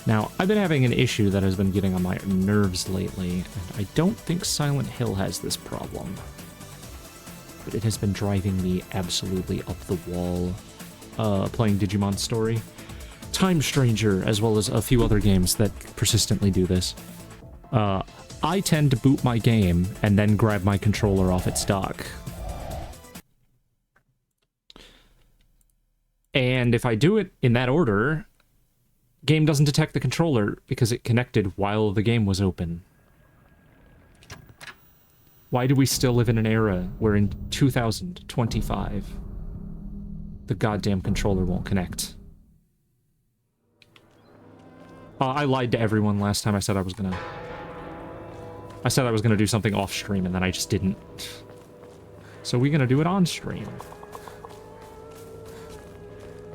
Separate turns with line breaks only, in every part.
Now, I've been having an issue that has been getting on my nerves lately, and I don't think Silent Hill has this problem. But it has been driving me absolutely up the wall, playing Digimon Story. Time Stranger, as well as a few other games that persistently do this. I tend to boot my game and then grab my controller off its dock. And if I do it in that order, game doesn't detect the controller because it connected while the game was open. Why do we still live in an era where in 2025 the goddamn controller won't connect? I lied to everyone last time. I said I was gonna do something off stream, and then I just didn't. So we're gonna do it on stream.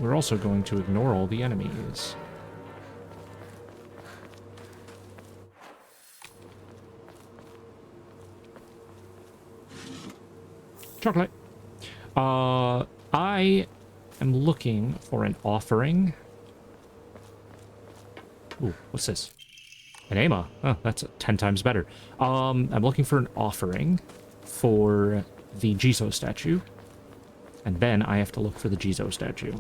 We're also going to ignore all the enemies. Chocolate. I am looking for an offering. Ooh, what's this? An Ama. Oh, that's 10 times better. I'm looking for an offering for the Jizo statue. And then I have to look for the Jizo statue.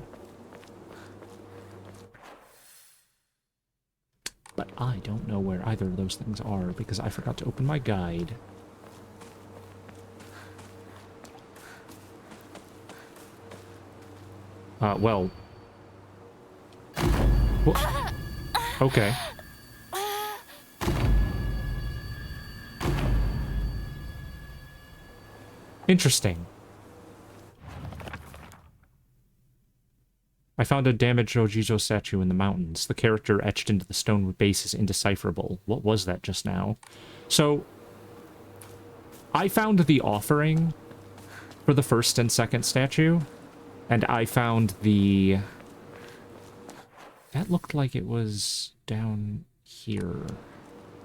But I don't know where either of those things are because I forgot to open my guide. Well. Okay. Interesting. I found a damaged Ojizo statue in the mountains. The character etched into the stone base is indecipherable. What was that just now? So, I found the offering for the first and second statue, and I found the... That looked like it was down here,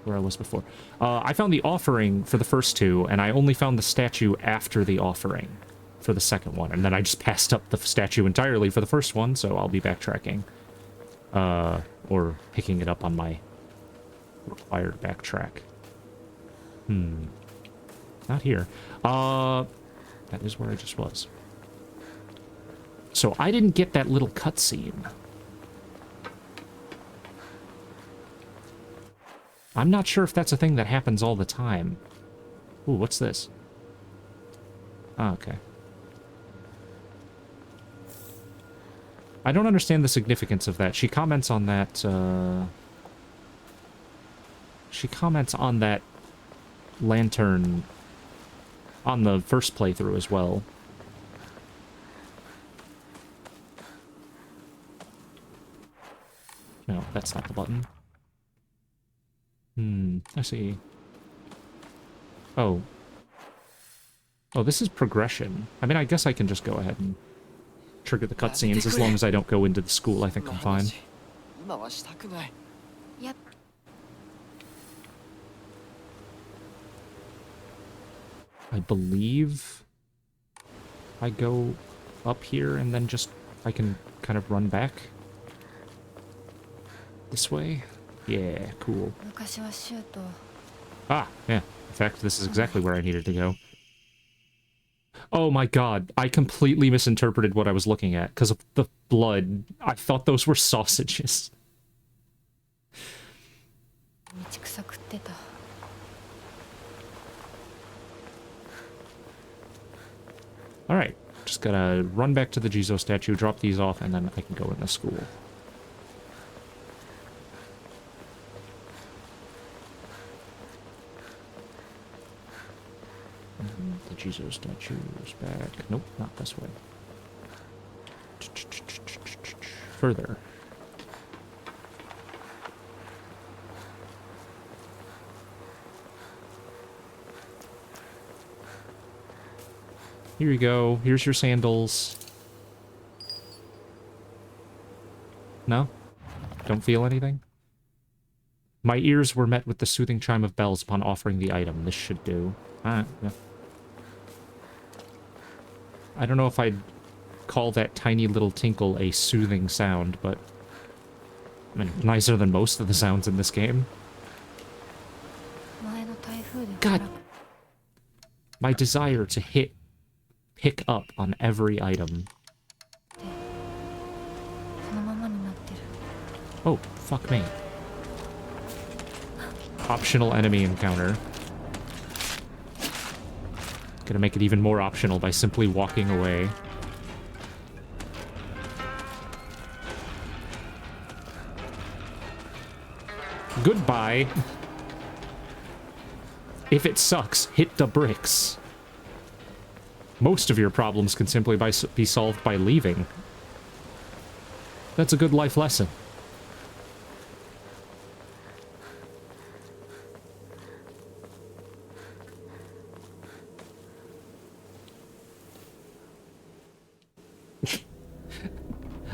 where I was before. I found the offering for the first two, and I only found the statue after the offering for the second one, and then I just passed up the statue entirely for the first one, so I'll be backtracking. Or picking it up on my required backtrack. Not here. That is where I just was. So I didn't get that little cutscene. I'm not sure if that's a thing that happens all the time. Ooh, what's this? Oh, okay. I don't understand the significance of that. She comments on that, She comments on that lantern on the first playthrough as well. No, that's not the button. I see. Oh. Oh, this is progression. I mean, I guess I can just go ahead and trigger the cutscenes as long as I don't go into the school. I think I'm fine.
Yep.
I believe I go up here and then just I can kind of run back this way. Yeah, cool. Ah, yeah. In fact, this is exactly where I needed to go. Oh my god, I completely misinterpreted what I was looking at because of the blood. I thought those were sausages. Alright, just gotta run back to the Jizo statue, drop these off, and then I can go in the school. The Jizo statue is back. Nope, not this way. Further. Here you go. Here's your sandals. No? Don't feel anything? My ears were met with the soothing chime of bells upon offering the item. This should do. Yeah. I don't know if I'd call that tiny little tinkle a soothing sound, but I mean, nicer than most of the sounds in this game. God. My desire to pick up on every item. Oh, fuck me. Optional enemy encounter. Gonna make it even more optional by simply walking away. Goodbye. If it sucks, hit the bricks. Most of your problems can simply be solved by leaving. That's a good life lesson.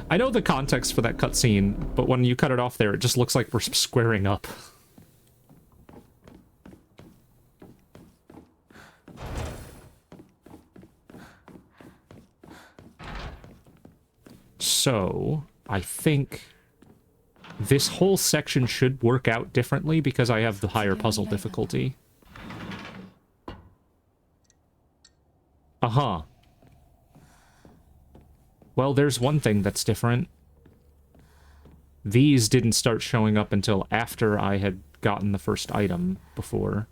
I know the context for that cutscene, but when you cut it off there, it just looks like we're squaring up. So, I think this whole section should work out differently because I have the higher puzzle difficulty. Uh-huh. Well, there's one thing that's different. These didn't start showing up until after I had gotten the first item before.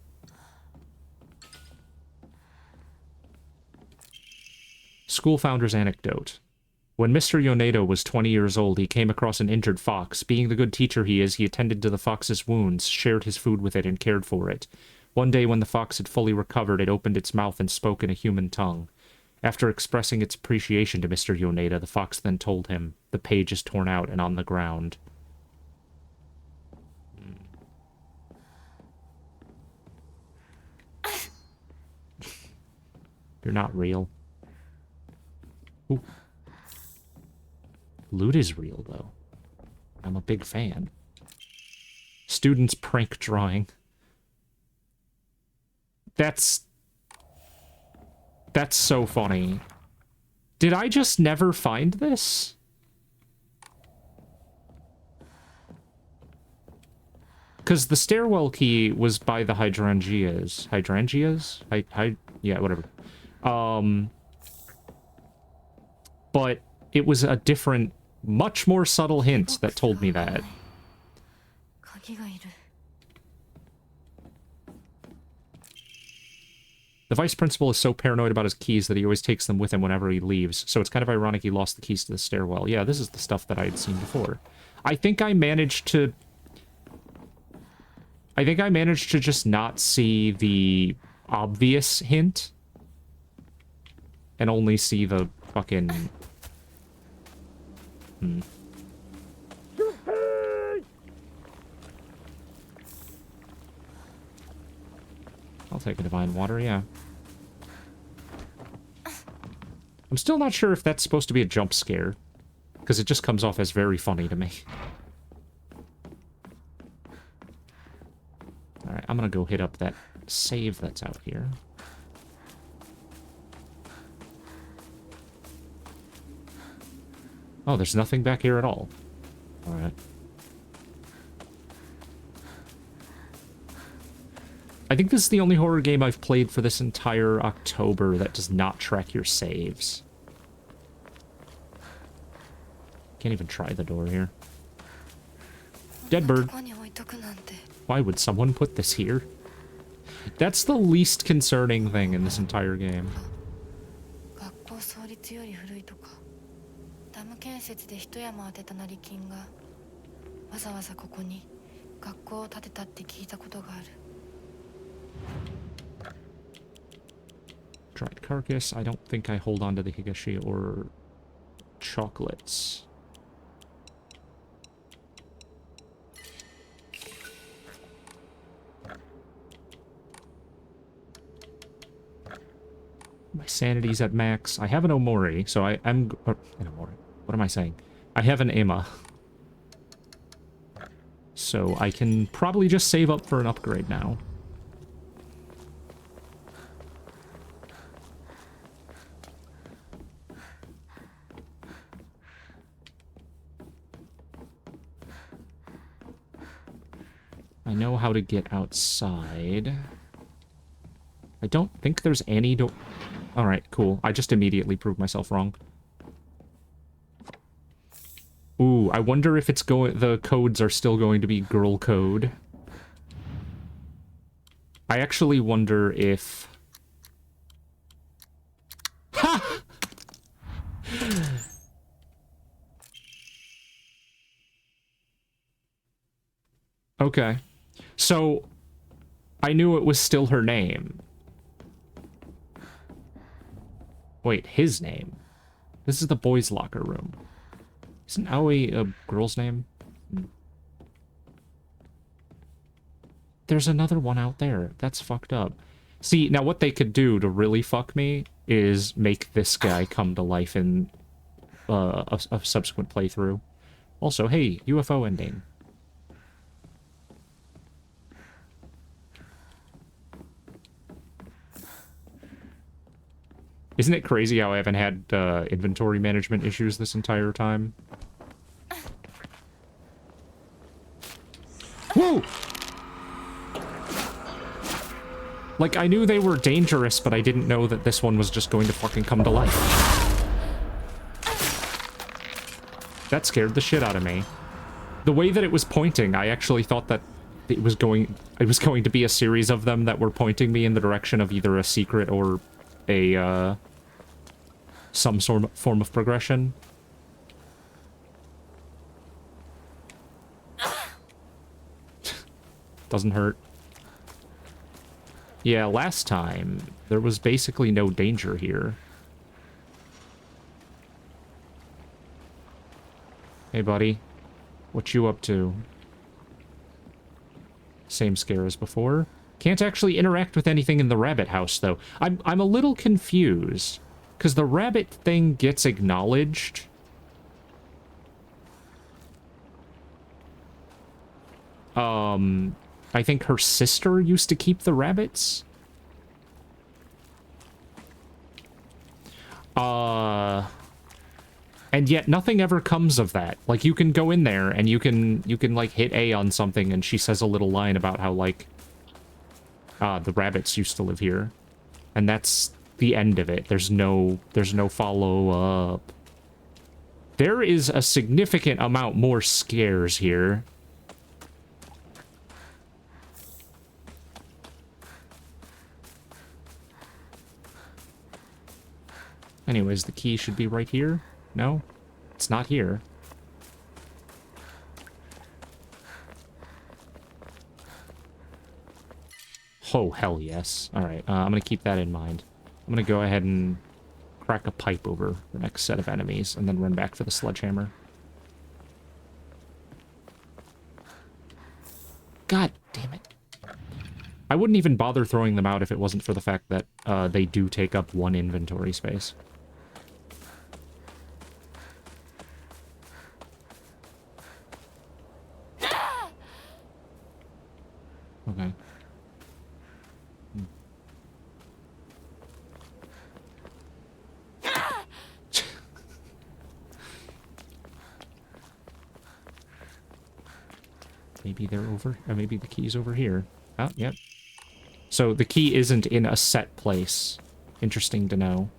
School founder's anecdote. When Mr. Yoneda was 20 years old, he came across an injured fox. Being the good teacher he is, he attended to the fox's wounds, shared his food with it, and cared for it. One day, when the fox had fully recovered, it opened its mouth and spoke in a human tongue. After expressing its appreciation to Mr. Yoneda, the fox then told him, "The page is torn out and on the ground." You're not real. Ooh. Loot is real, though. I'm a big fan. Students prank drawing. That's so funny. Did I just never find this? Because the stairwell key was by the hydrangeas. Hydrangeas? Yeah, whatever. But it was a different, much more subtle hint that told me that. The vice principal is so paranoid about his keys that he always takes them with him whenever he leaves, so it's kind of ironic he lost the keys to the stairwell. Yeah, this is the stuff that I had seen before. I think I managed to just not see the obvious hint and only see the fucking... I'll take a divine water, yeah. I'm still not sure if that's supposed to be a jump scare, because it just comes off as very funny to me. Alright, I'm gonna go hit up that save that's out here. Oh, there's nothing back here at all. Alright. I think this is the only horror game I've played for this entire October that does not track your saves. Can't even try the door here. Dead bird. Why would someone put this here? That's the least concerning thing in this entire game. Dried carcass. I don't think I hold on to the higashi or chocolates. My sanity's at max. I have an Omori, so an Omori. What am I saying? I have an Ema. So I can probably just save up for an upgrade now. I know how to get outside. I don't think there's any door. Alright, cool. I just immediately proved myself wrong. Ooh, I wonder if it's going. The codes are still going to be girl code. I actually wonder if... Ha! Okay. So, I knew it was still her name. Wait, his name? This is the boys' locker room. Isn't Aoi a girl's name? There's another one out there. That's fucked up. See, now what they could do to really fuck me is make this guy come to life in a subsequent playthrough. Also, hey, UFO ending. Isn't it crazy how I haven't had inventory management issues this entire time? Woo! Like, I knew they were dangerous, but I didn't know that this one was just going to fucking come to life. That scared the shit out of me. The way that it was pointing, I actually thought that it was going to be a series of them that were pointing me in the direction of either a secret or a, some sort of form of progression. Doesn't hurt. Yeah, last time, there was basically no danger here. Hey, buddy. What you up to? Same scare as before. Can't actually interact with anything in the rabbit house, though. I'm a little confused, because the rabbit thing gets acknowledged. I think her sister used to keep the rabbits. And yet nothing ever comes of that. Like, you can go in there and you can like hit A on something and she says a little line about how like the rabbits used to live here. And that's the end of it. There's no follow up. There is a significant amount more scares here. Anyways, the key should be right here. No? It's not here. Oh, hell yes. Alright, I'm gonna keep that in mind. I'm gonna go ahead and crack a pipe over the next set of enemies, and then run back for the sledgehammer. God damn it. I wouldn't even bother throwing them out if it wasn't for the fact that they do take up 1 inventory space. Okay. Maybe they're over, or maybe the key's over here. Oh, yep. So the key isn't in a set place. Interesting to know.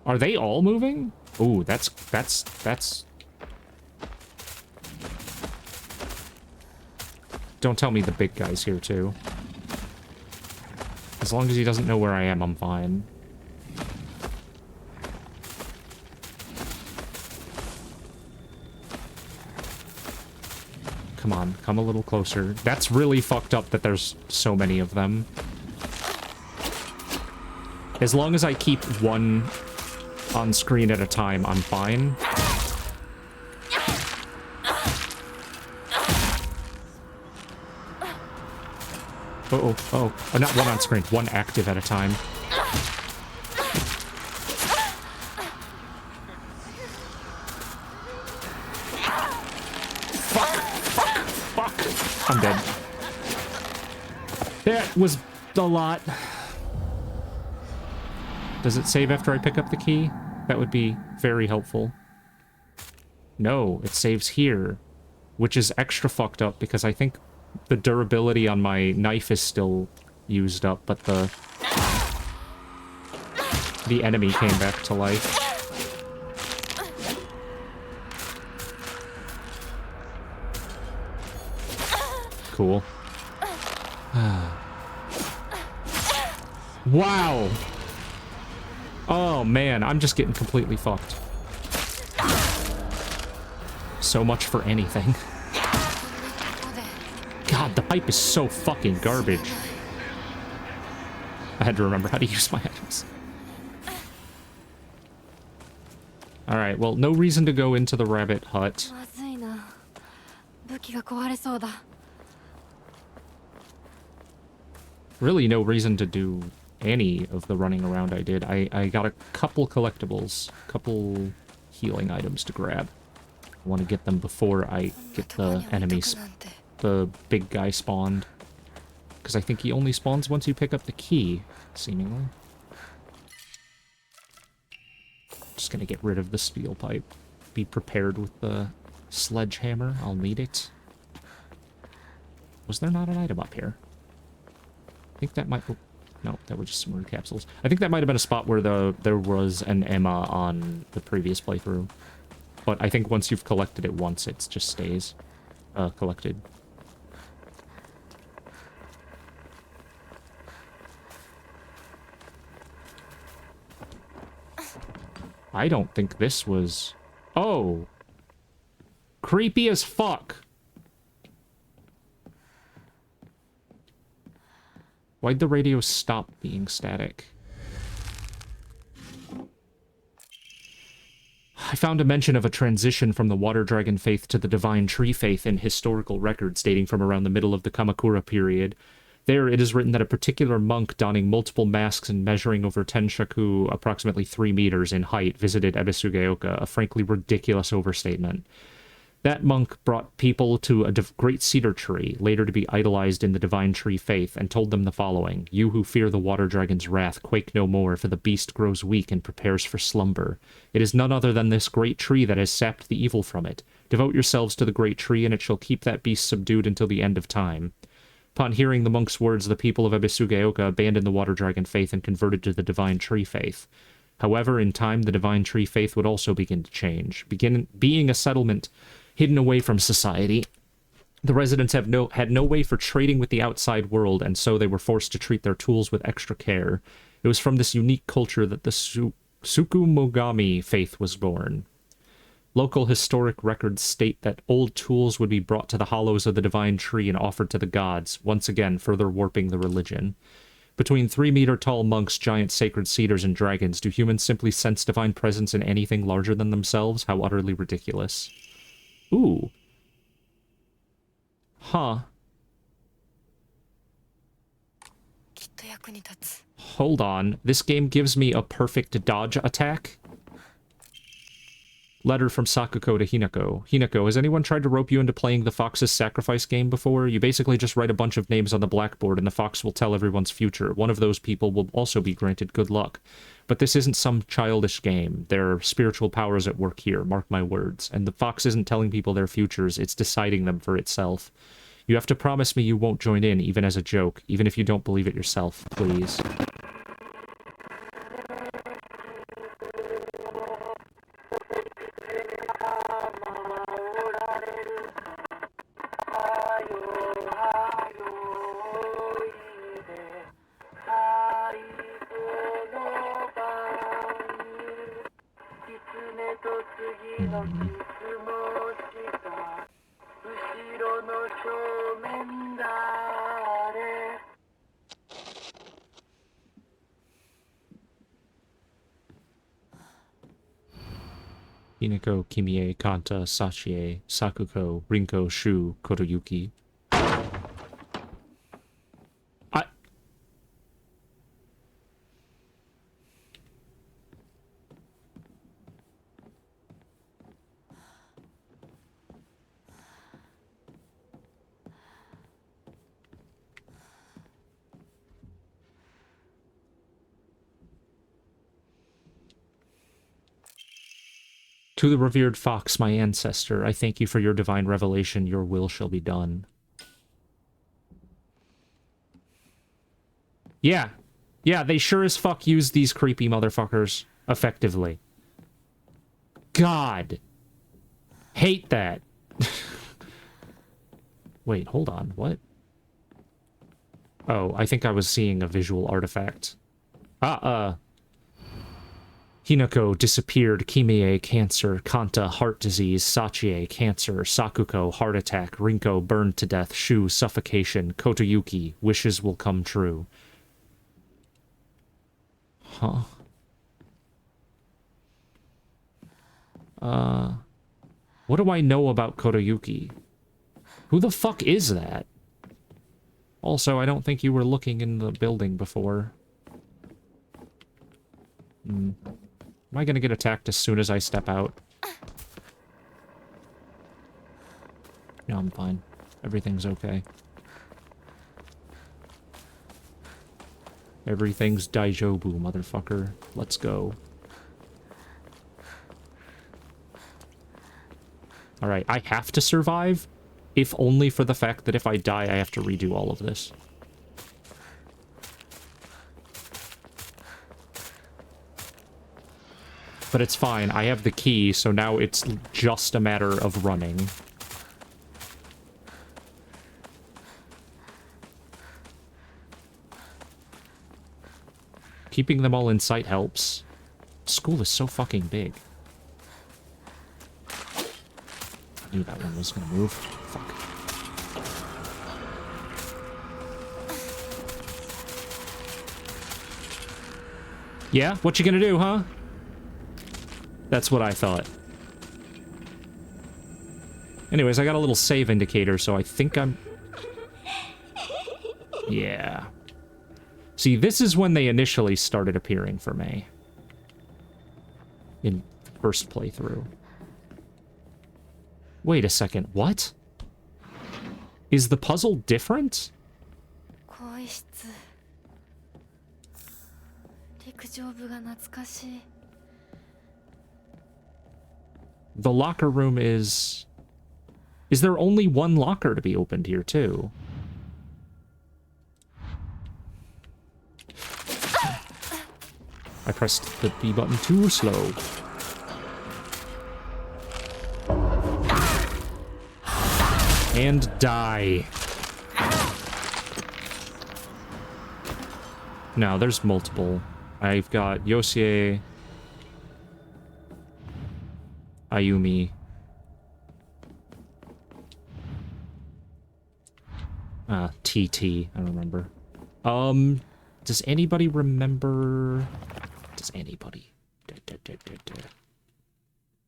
Are they all moving? Ooh, that's... Don't tell me the big guy's here, too. As long as he doesn't know where I am, I'm fine. Come on, come a little closer. That's really fucked up that there's so many of them. As long as I keep one on screen at a time, I'm fine. Oh, not one on screen, one active at a time. Fuck. I'm dead. That was a lot. Does it save after I pick up the key? That would be very helpful. No, it saves here, which is extra fucked up because I think the durability on my knife is still used up, but the enemy came back to life. Cool. Wow! Oh man, I'm just getting completely fucked. So much for anything. God, the pipe is so fucking garbage. I had to remember how to use my items. Alright, well, no reason to go into the rabbit hut. Really no reason to do any of the running around I did. I got a couple collectibles, couple healing items to grab. I want to get them before I get the enemies, the big guy spawned. Because I think he only spawns once you pick up the key, seemingly. Just gonna get rid of the steel pipe. Be prepared with the sledgehammer. I'll need it. Was there not an item up here? I think that might... Oh, no, that was just some rune capsules. I think that might have been a spot where there was an Emma on the previous playthrough. But I think once you've collected it once, it just stays collected. I don't think this was... Oh! Creepy as fuck! Why'd the radio stop being static? I found a mention of a transition from the Water Dragon faith to the Divine Tree faith in historical records dating from around the middle of the Kamakura period. There, it is written that a particular monk donning multiple masks and measuring over Tenshaku, approximately 3 meters in height, visited Ebisugeoka, a frankly ridiculous overstatement. That monk brought people to a great cedar tree, later to be idolized in the Divine Tree faith, and told them the following: "You who fear the Water Dragon's wrath, quake no more, for the beast grows weak and prepares for slumber. It is none other than this great tree that has sapped the evil from it. Devote yourselves to the great tree, and it shall keep that beast subdued until the end of time." Upon hearing the monk's words, the people of Ebisugeoka abandoned the Water Dragon faith and converted to the Divine Tree faith. However, in time, the Divine Tree faith would also begin to change. Being a settlement hidden away from society, the residents had no way for trading with the outside world, and so they were forced to treat their tools with extra care. It was from this unique culture that the Tsukumogami faith was born. Local historic records state that old tools would be brought to the hollows of the Divine Tree and offered to the gods, once again further warping the religion. Between 3-meter-tall monks, giant sacred cedars, and dragons, do humans simply sense divine presence in anything larger than themselves? How utterly ridiculous. Ooh. Huh. Hold on. This game gives me a perfect dodge attack? Letter from Sakuko to Hinako. Hinako, has anyone tried to rope you into playing the Fox's Sacrifice game before? You basically just write a bunch of names on the blackboard and the fox will tell everyone's future. One of those people will also be granted good luck. But this isn't some childish game. There are spiritual powers at work here, mark my words. And the fox isn't telling people their futures, it's deciding them for itself. You have to promise me you won't join in, even as a joke, even if you don't believe it yourself, please. Hinako, Kimie, Kanta, Sachie, Sakuko, Rinko, Shu, Kotoyuki. To the revered fox, my ancestor, I thank you for your divine revelation. Your will shall be done. Yeah. Yeah, they sure as fuck use these creepy motherfuckers effectively. God. Hate that. Wait, hold on. What? Oh, I think I was seeing a visual artifact. Hinako disappeared, Kimie cancer, Kanta heart disease, Sachie cancer, Sakuko heart attack, Rinko burned to death, Shu suffocation, Kotoyuki wishes will come true. Huh? What do I know about Kotoyuki? Who the fuck is that? Also, I don't think you were looking in the building before. Am I gonna get attacked as soon as I step out? No, I'm fine. Everything's okay. Everything's daijobu, motherfucker. Let's go. Alright, I have to survive, if only for the fact that if I die, I have to redo all of this. But it's fine, I have the key, so now it's just a matter of running. Keeping them all in sight helps. School is so fucking big. I knew that one was gonna move. Fuck. Yeah? What you gonna do, huh? That's what I thought. Anyways, I got a little save indicator, so I think I'm... Yeah. See, this is when they initially started appearing for me. In the first playthrough. Wait a second, what? Is the puzzle different? The locker room is... Is there only one locker to be opened here, too? I pressed the B button too slow. And die. No, there's multiple. I've got Yosie, Ayumi, TT, I don't remember. Does anybody remember? Does anybody?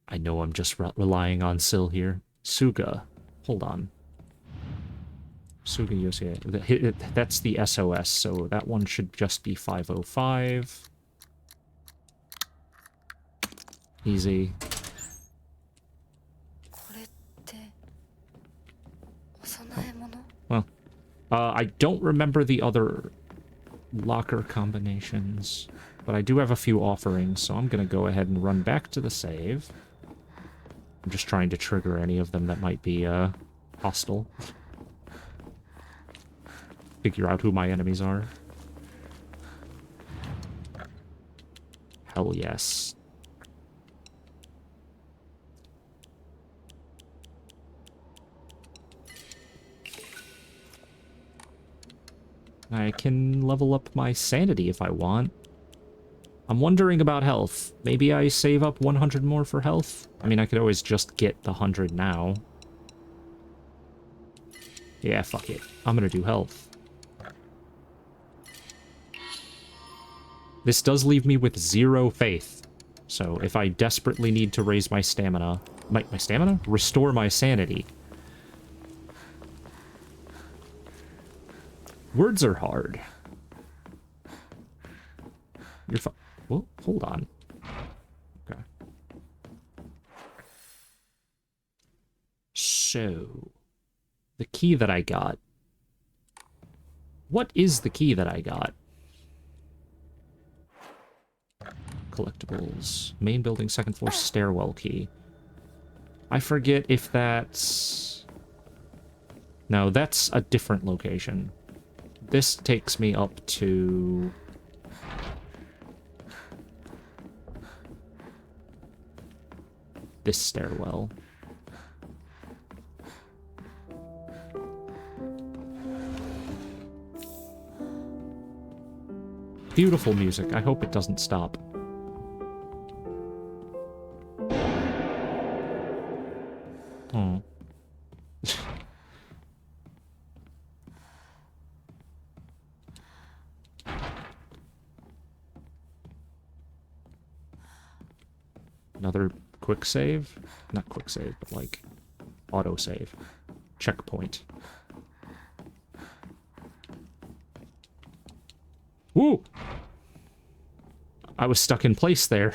I know I'm just relying on Syl here. Suga. Hold on. Suga Yosie. That's the SOS, so that one should just be 505. Easy. Well, I don't remember the other locker combinations, but I do have a few offerings, so I'm gonna go ahead and run back to the save. I'm just trying to trigger any of them that might be hostile. Figure out who my enemies are. Hell yes. I can level up my sanity if I want. I'm wondering about health. Maybe I save up 100 more for health? I mean, I could always just get the 100 now. Yeah, fuck it. I'm gonna do health. This does leave me with 0 faith. So if I desperately need to raise my stamina... My stamina? Restore my sanity. Words are hard. You're fine. Well, hold on. Okay. So, the key that I got. What is the key that I got? Collectibles. Main building, second floor, stairwell key. I forget if that's... No, that's a different location. This takes me up to... this stairwell. Beautiful music. I hope it doesn't stop. Oh. Another quick save? Not quick save, but like auto save. Checkpoint. Woo! I was stuck in place there.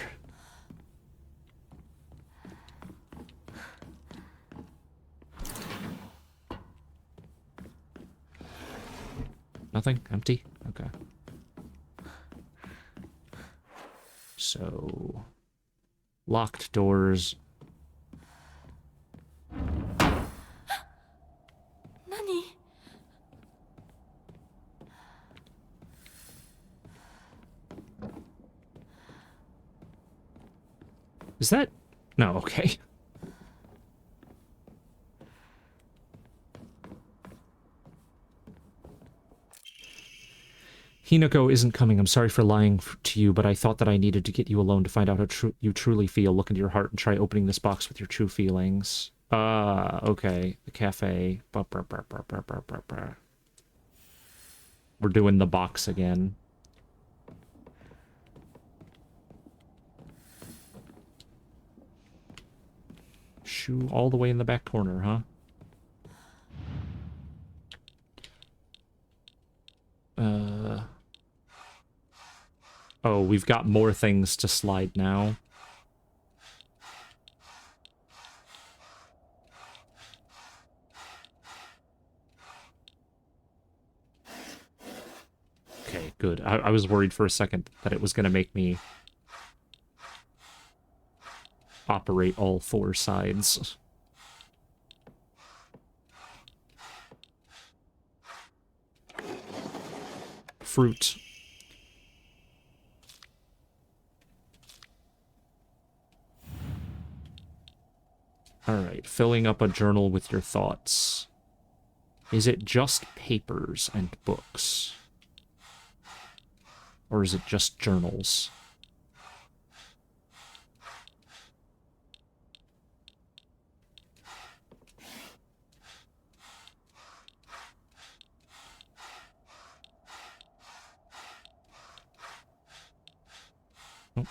Nothing? Empty? Okay. So... locked doors.
Nani?
Is that... no, okay. Hinako isn't coming. I'm sorry for lying to you, but I thought that I needed to get you alone to find out how you truly feel. Look into your heart and try opening this box with your true feelings. Okay. The cafe. We're doing the box again. Shoe all the way in the back corner, huh? Oh, we've got more things to slide now. Okay, good. I was worried for a second that it was going to make me operate all four sides. Fruit. Alright, filling up a journal with your thoughts. Is it just papers and books? Or is it just journals? Oh.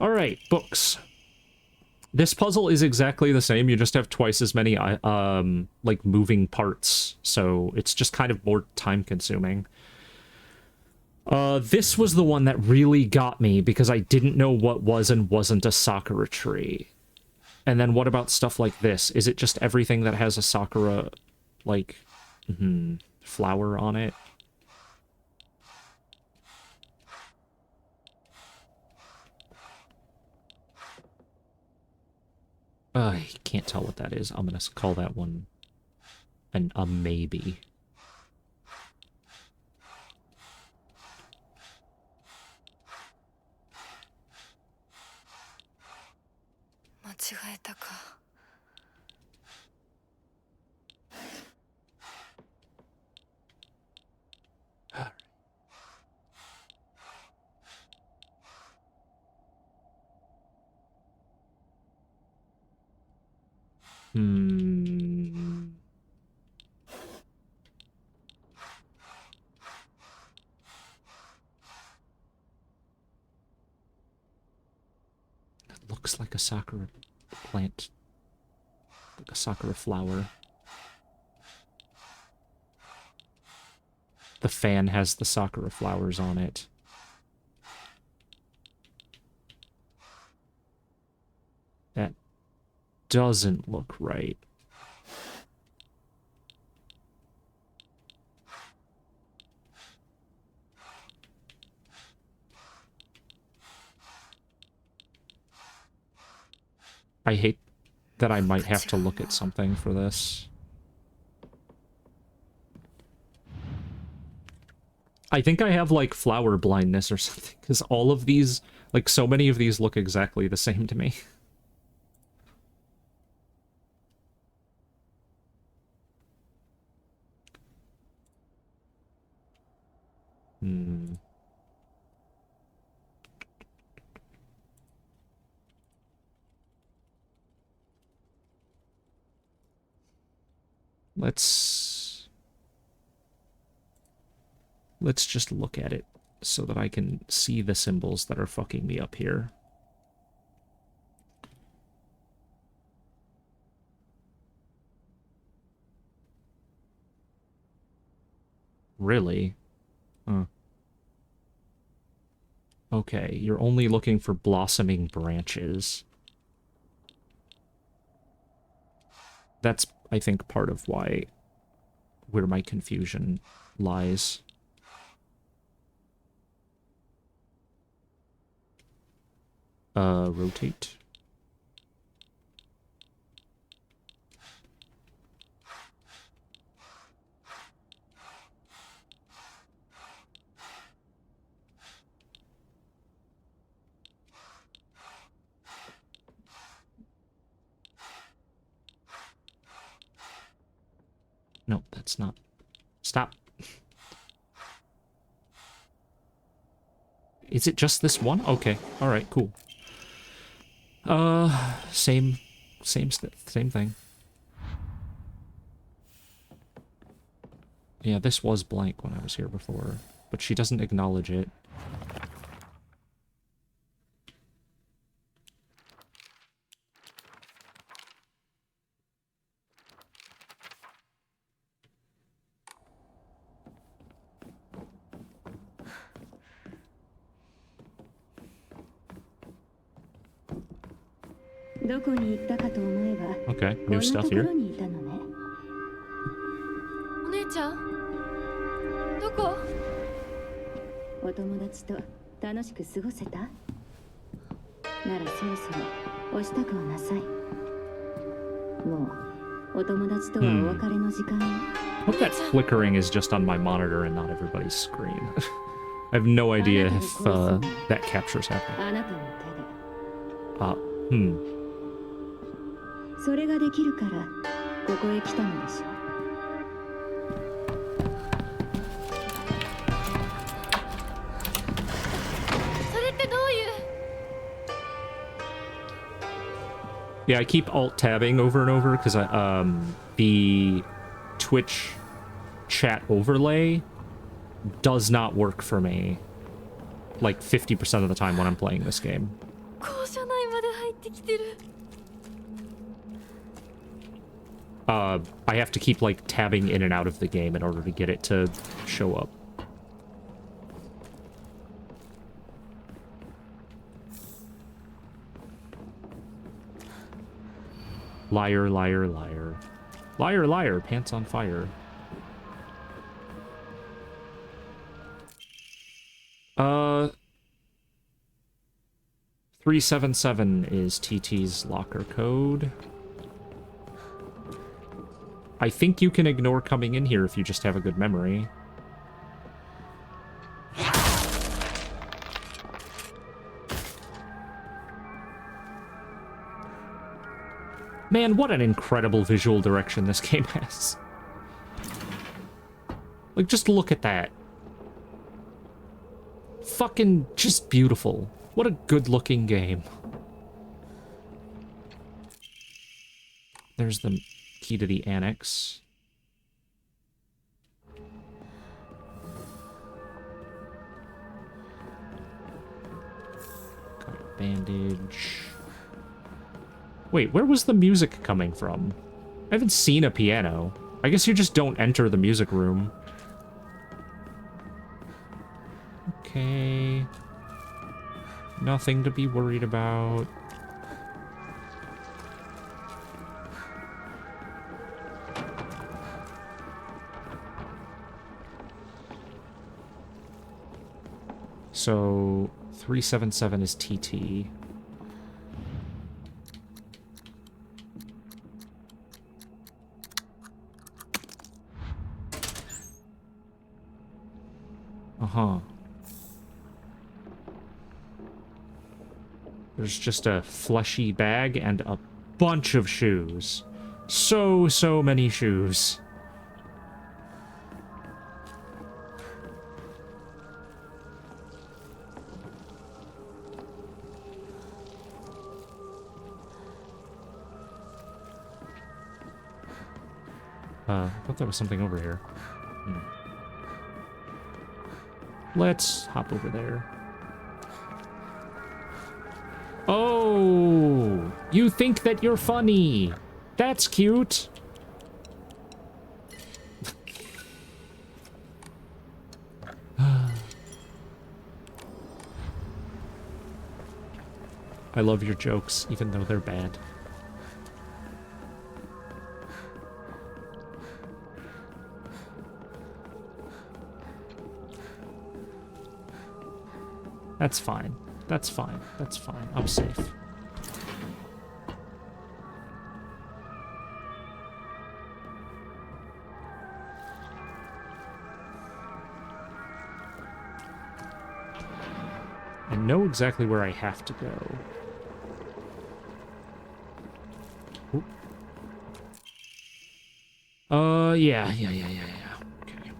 Alright, books. This puzzle is exactly the same, you just have twice as many, like, moving parts, so it's just kind of more time-consuming. This was the one that really got me, because I didn't know what was and wasn't a Sakura tree. And then what about stuff like this? Is it just everything that has a Sakura, like, flower on it? I can't tell what that is. I'm gonna call that one a maybe. That looks like a Sakura plant. Like a Sakura flower. The fan has the Sakura flowers on it. That doesn't look right. I hate that I might have to look at something for this. I think I have, like, flower blindness or something, because all of these, like, so many of these look exactly the same to me. Hmm. Let's just look at it so that I can see the symbols that are fucking me up here. Really? Huh. Okay, you're only looking for blossoming branches. That's, I think, part of where my confusion lies. Rotate. No, that's not. Stop. Is it just this one? Okay. All right, cool. Same thing. Yeah, this was blank when I was here before, but she doesn't acknowledge it. Okay, new stuff here.
お姉ちゃんどこお友達と楽しく過ごせたならそろそろお支度をなさいもうお友達とはお別れの時間
I hope that flickering is just on my monitor and not everybody's screen. I have no idea if that captures happening.
それができるからここへ来たのでしょ
Yeah, I keep alt-tabbing over and over because the Twitch chat overlay does not work for me like 50% of the time when I'm playing this game. I have to keep like tabbing in and out of the game in order to get it to show up. Liar, liar, liar. Liar, liar, pants on fire. 377 is TT's locker code. I think you can ignore coming in here if you just have a good memory. Man, what an incredible visual direction this game has. Like, just look at that. Fucking just beautiful. What a good-looking game. There's the key to the annex. Got a bandage. Wait, where was the music coming from? I haven't seen a piano. I guess you just don't enter the music room. Okay. Nothing to be worried about. So, 377 is TT. Uh-huh. There's just a fleshy bag and a bunch of shoes. So many shoes. I thought there was something over here. Let's hop over there. Oh, you think that you're funny. That's cute. I love your jokes, even though they're bad. That's fine. That's fine. That's fine. I'm safe. I know exactly where I have to go. Oop. Yeah. Okay.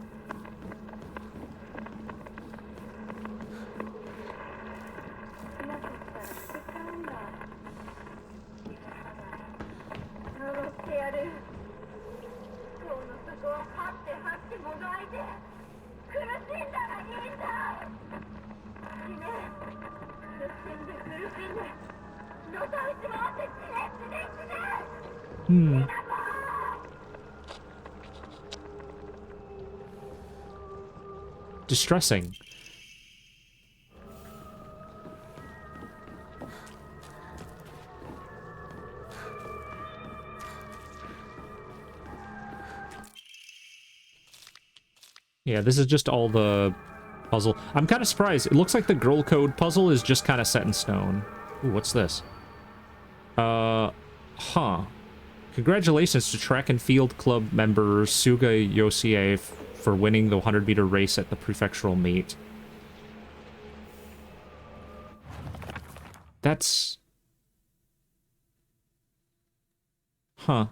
Distressing. Yeah, this is just all the puzzle. I'm kind of surprised. It looks like the girl code puzzle is just kind of set in stone. Ooh, what's this? Huh. Congratulations to track and field club member Suga Yosie for winning the 100-meter race at the prefectural meet. That's... Huh.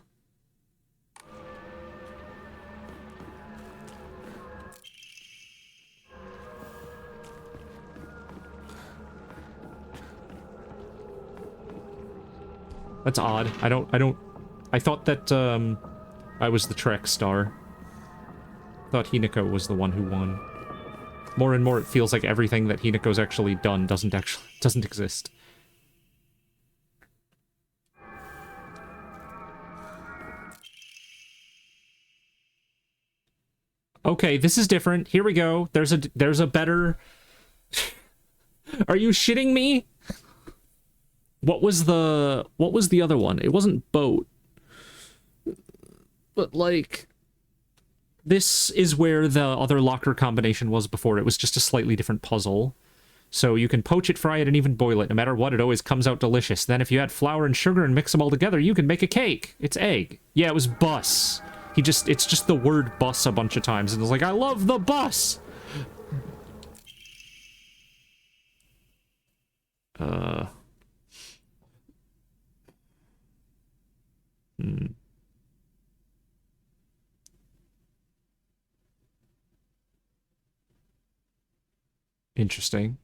That's odd. I thought that, I was the Trek star. Thought Hinako was the one who won. More and more it feels like everything that Hinako's actually done doesn't exist. Okay, this is different. Here we go. There's a better... Are you shitting me? What was the other one? It wasn't boat. But, like... This is where the other locker combination was before. It was just a slightly different puzzle. So you can poach it, fry it, and even boil it. No matter what, it always comes out delicious. Then if you add flour and sugar and mix them all together, you can make a cake. It's egg. Yeah, it was bus. It's just the word bus a bunch of times. And it's like, I love the bus! Interesting.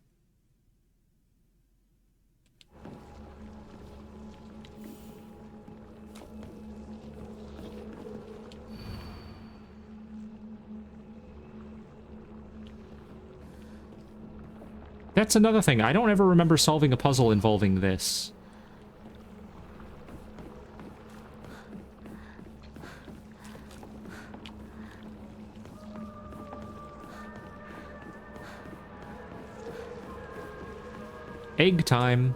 That's another thing. I don't ever remember solving a puzzle involving this. Egg time.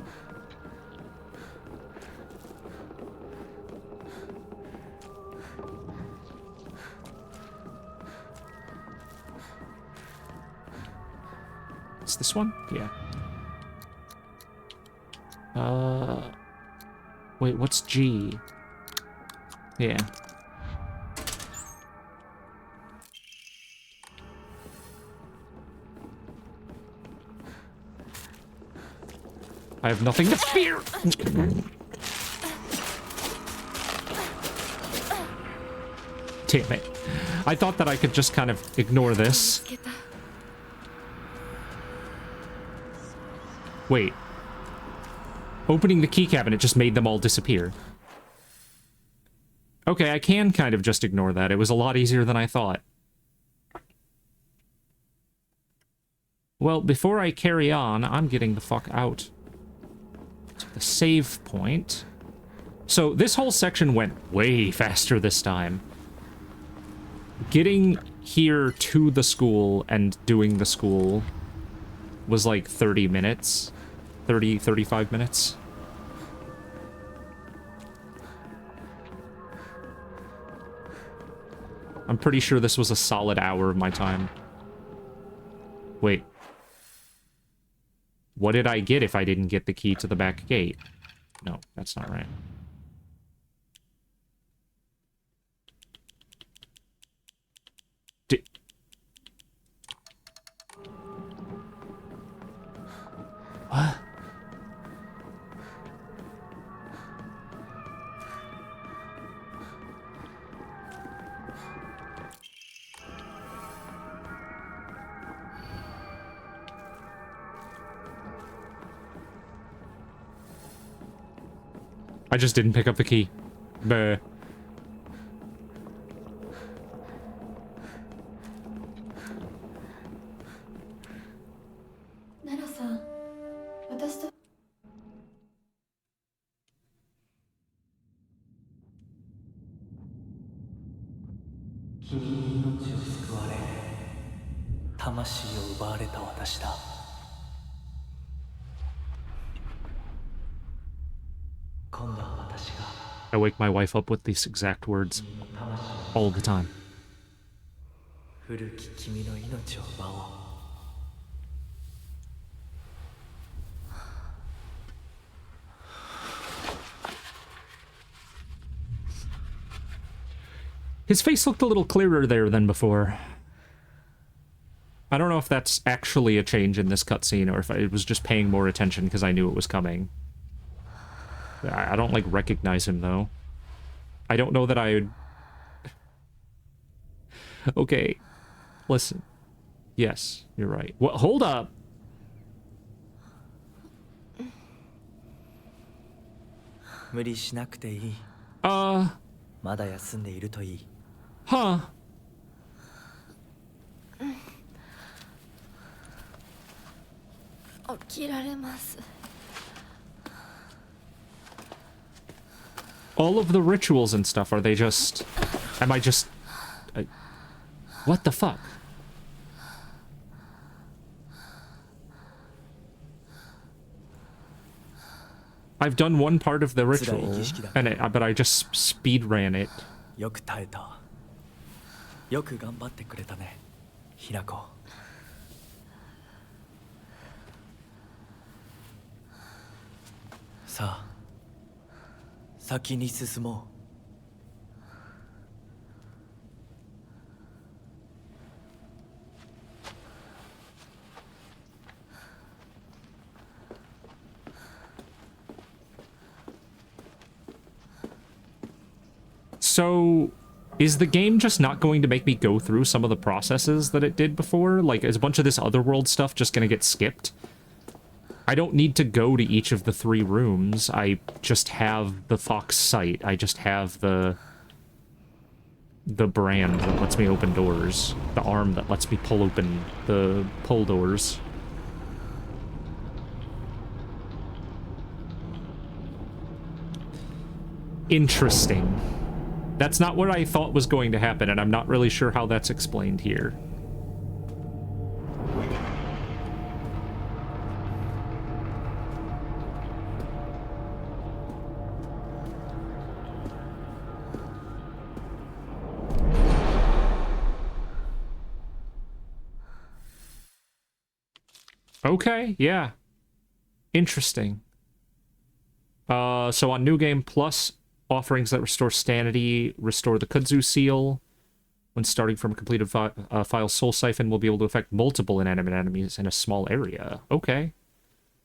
It's this one? Yeah. Wait, what's G? Yeah. I have nothing to fear! Damn it. I thought that I could just kind of ignore this. Wait. Opening the key cabinet just made them all disappear. Okay, I can kind of just ignore that. It was a lot easier than I thought. Well, before I carry on, I'm getting the fuck out to the save point. So this whole section went way faster this time. Getting here to the school and doing the school was like 30 minutes. 35 minutes. I'm pretty sure this was a solid hour of my time. Wait. What did I get if I didn't get the key to the back gate? No, that's not right. What? I just didn't pick up the key. Bleh. I wake my wife up with these exact words all the time. His face looked a little clearer there than before. I don't know if that's actually a change in this cutscene or if I was just paying more attention because I knew it was coming. I don't, like, recognize him, though. I don't know that I would... Okay. Listen. Yes, you're right. Well, hold up! Huh. All of the rituals and stuff, are they just... Am I just... what the fuck? I've done one part of the ritual, and but I just speed ran it. So, is the game just not going to make me go through some of the processes that it did before? Like, is a bunch of this otherworld stuff just gonna get skipped? I don't need to go to each of the 3 rooms. I just have the Fox sight. I just have the brand that lets me open doors. The arm that lets me pull open the pull doors. Interesting. That's not what I thought was going to happen, and I'm not really sure how that's explained here. Okay, yeah. Interesting. So on New Game Plus, offerings that restore sanity, restore the kudzu seal. When starting from a completed file, Soul Siphon will be able to affect multiple inanimate enemies in a small area. Okay.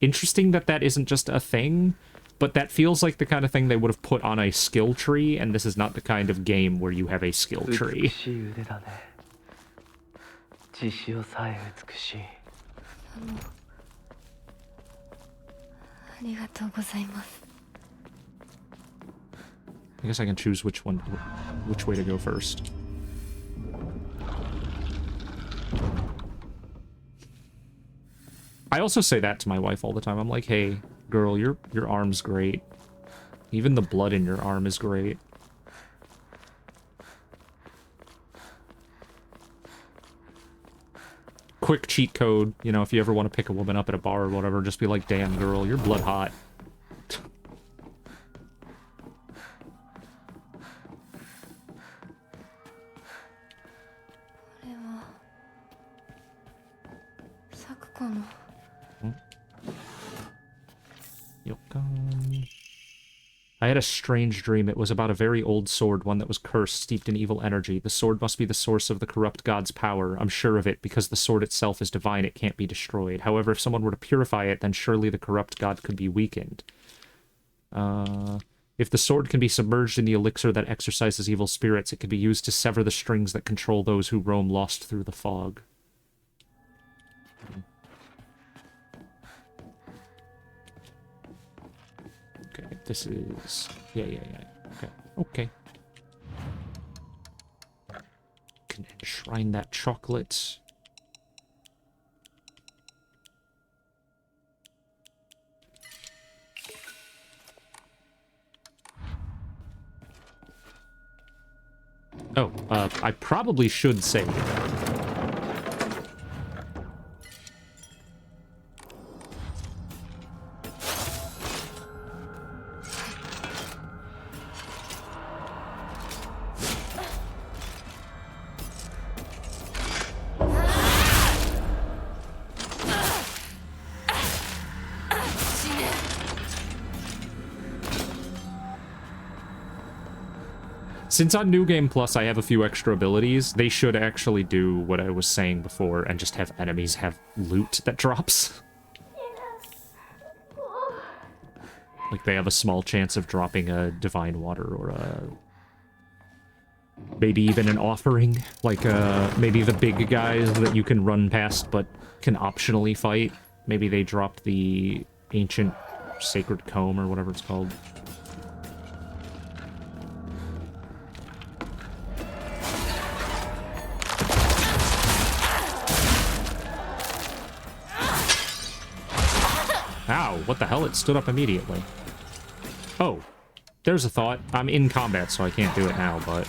interesting that that isn't just a thing, but that feels like the kind of thing they would have put on a skill tree, and this is not the kind of game where you have a skill tree.
血潮さえ美しい。
ありがとうございます。
I guess I can choose which way to go first. I also say that to my wife all the time. I'm like, hey, girl, your arm's great. Even the blood in your arm is great. Quick cheat code, you know, if you ever want to pick a woman up at a bar or whatever, just be like, damn, girl, you're blood hot. I had a strange dream. It was about a very old sword, one that was cursed, steeped in evil energy. The sword must be the source of the corrupt god's power. I'm sure of it, because the sword itself is divine, it can't be destroyed. However, if someone were to purify it, then surely the corrupt god could be weakened. If the sword can be submerged in the elixir that exorcises evil spirits, it can be used to sever the strings that control those who roam lost through the fog. Okay, this is... Yeah. Okay. Can enshrine that chocolate. Oh, I probably should say... Since on New Game Plus I have a few extra abilities, they should actually do what I was saying before and just have enemies have loot that drops. Like they have a small chance of dropping a divine water or a... maybe even an offering. Like maybe the big guys that you can run past but can optionally fight. Maybe they drop the ancient sacred comb or whatever it's called. Ow, what the hell? It stood up immediately. Oh, there's a thought. I'm in combat, so I can't do it now, but...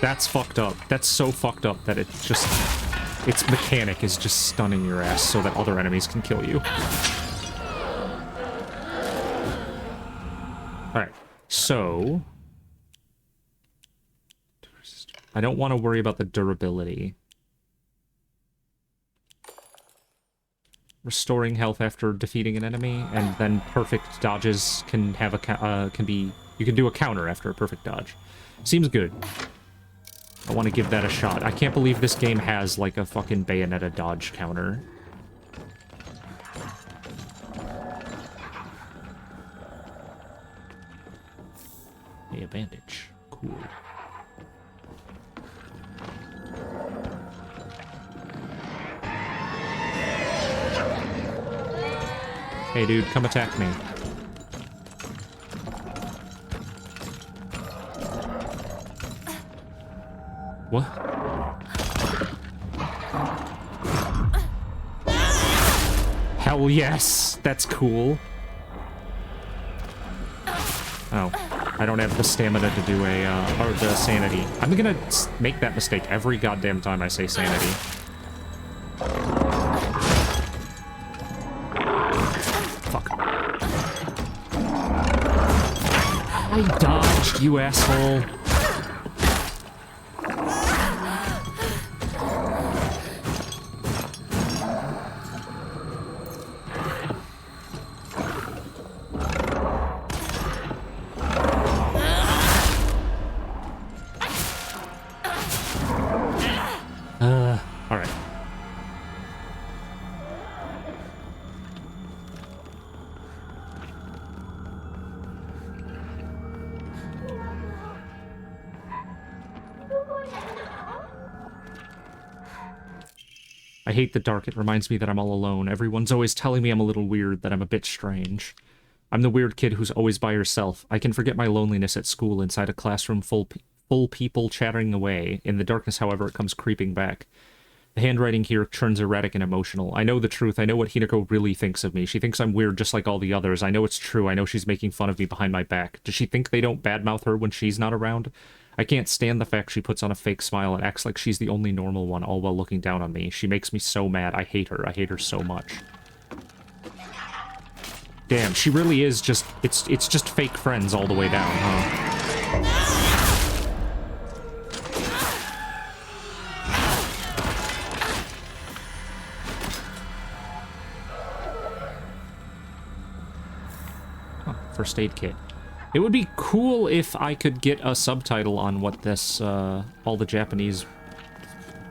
That's fucked up. That's so fucked up that it just... its mechanic is just stunning your ass so that other enemies can kill you. Alright, so... I don't want to worry about the durability. Restoring health after defeating an enemy, and then perfect dodges can have a... you can do a counter after a perfect dodge. Seems good. I want to give that a shot. I can't believe this game has, like, a fucking Bayonetta dodge counter. Hey, a bandage. Cool. Hey, dude, come attack me. What? Hell yes! That's cool. Oh. I don't have the stamina to do a, or the sanity. I'm gonna make that mistake every goddamn time I say sanity. Fuck. I dodged, you asshole. I hate the dark. It reminds me that I'm all alone. Everyone's always telling me I'm a little weird, that I'm a bit strange. I'm the weird kid who's always by herself. I can forget my loneliness at school inside a classroom full people chattering away. In the darkness, however, it comes creeping back. The handwriting here turns erratic and emotional. I know the truth. I know what Hinako really thinks of me. She thinks I'm weird just like all the others. I know it's true. I know she's making fun of me behind my back. Does she think they don't badmouth her when she's not around? I can't stand the fact she puts on a fake smile and acts like she's the only normal one, all while looking down on me. She makes me so mad. I hate her. I hate her so much. Damn, she really is just... It's just fake friends all the way down, huh? First aid kit. It would be cool if I could get a subtitle on what this, all the Japanese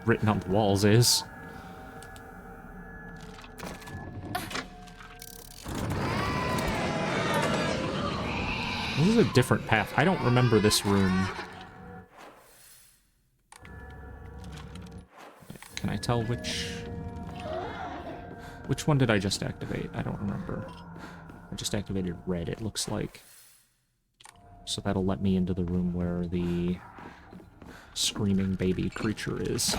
written on the walls is. This is a different path. I don't remember this room. Can I tell which one did I just activate? I don't remember. I just activated red, it looks like. So that'll let me into the room where the screaming baby creature is.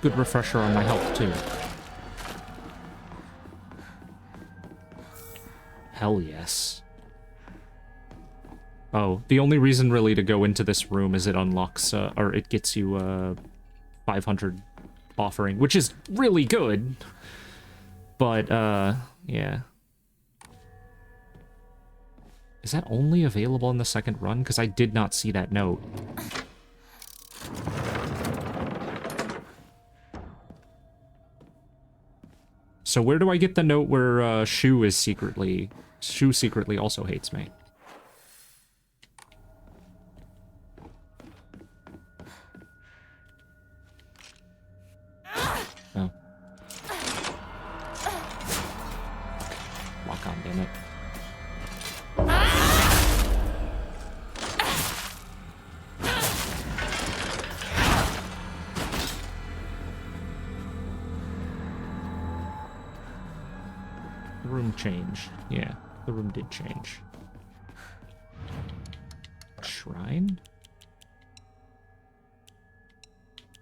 Good refresher on my health, too. Hell yes. Oh, the only reason really to go into this room is it unlocks, or it gets you, 500 offering, which is really good. But, yeah. Is that only available in the second run? Because I did not see that note. So where do I get the note where Shu secretly also hates me? Oh. Lock on, damn it. Room change. Yeah, the room did change. Shrine?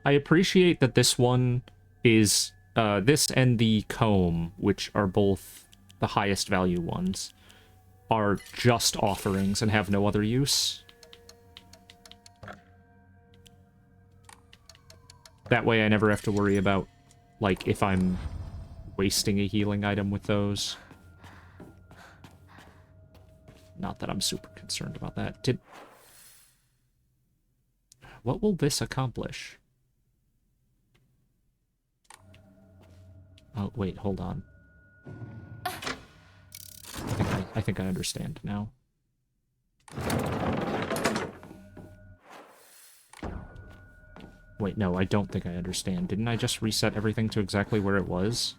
I appreciate that this one is, this and the comb, which are both the highest value ones, are just offerings and have no other use. That way I never have to worry about, like, if I'm wasting a healing item with those. Not that I'm super concerned about that. What will this accomplish? Oh, wait, hold on. I think I understand now. Wait, no, I don't think I understand. Didn't I just reset everything to exactly where it was?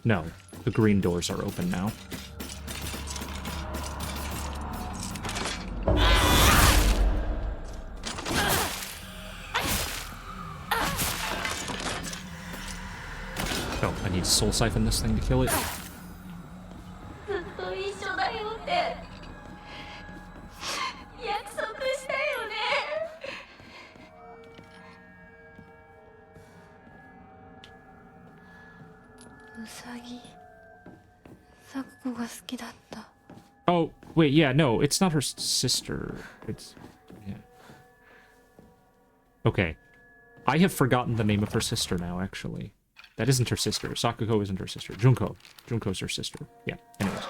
No, the green doors are open now. Oh, I need to soul siphon this thing to kill it. Oh, Wait, yeah, no, it's not her sister. It's... yeah. Okay. I have forgotten the name of her sister now, actually. That isn't her sister. Sakuko isn't her sister. Junko. Junko's her sister. Yeah, anyways.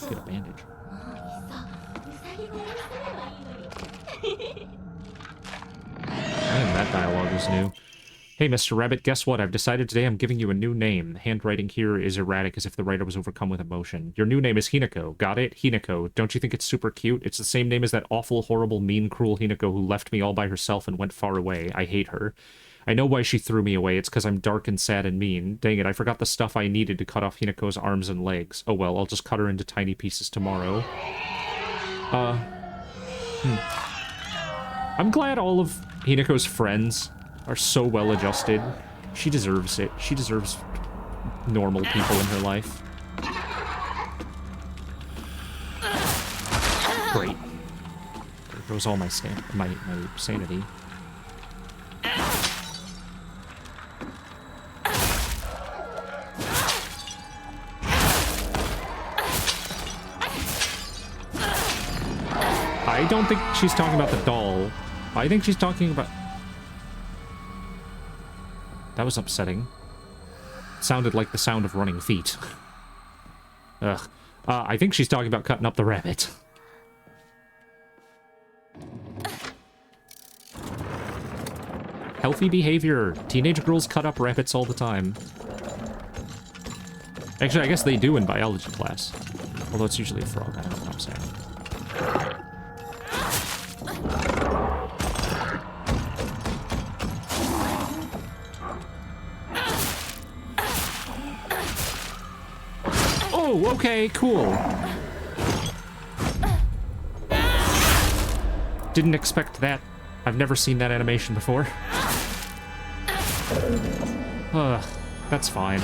Get a bandage. And that dialogue is new. Hey, Mr. Rabbit, guess what? I've decided today I'm giving you a new name. The handwriting here is erratic, as if the writer was overcome with emotion. Your new name is Hinako. Got it? Hinako. Don't you think it's super cute? It's the same name as that awful, horrible, mean, cruel Hinako who left me all by herself and went far away. I hate her. I know why she threw me away. It's because I'm dark and sad and mean. Dang it, I forgot the stuff I needed to cut off Hinako's arms and legs. Oh well, I'll just cut her into tiny pieces tomorrow. I'm glad all of Hinako's friends are so well adjusted. She deserves it. She deserves normal people in her life. Great. There goes all my sanity. I don't think she's talking about the doll. I think she's talking about... That was upsetting. It sounded like the sound of running feet. Ugh. I think she's talking about cutting up the rabbit. Healthy behavior. Teenage girls cut up rabbits all the time. Actually, I guess they do in biology class. Although it's usually a frog. I don't know what I'm saying. Oh, okay, cool. Didn't expect that. I've never seen that animation before. That's fine.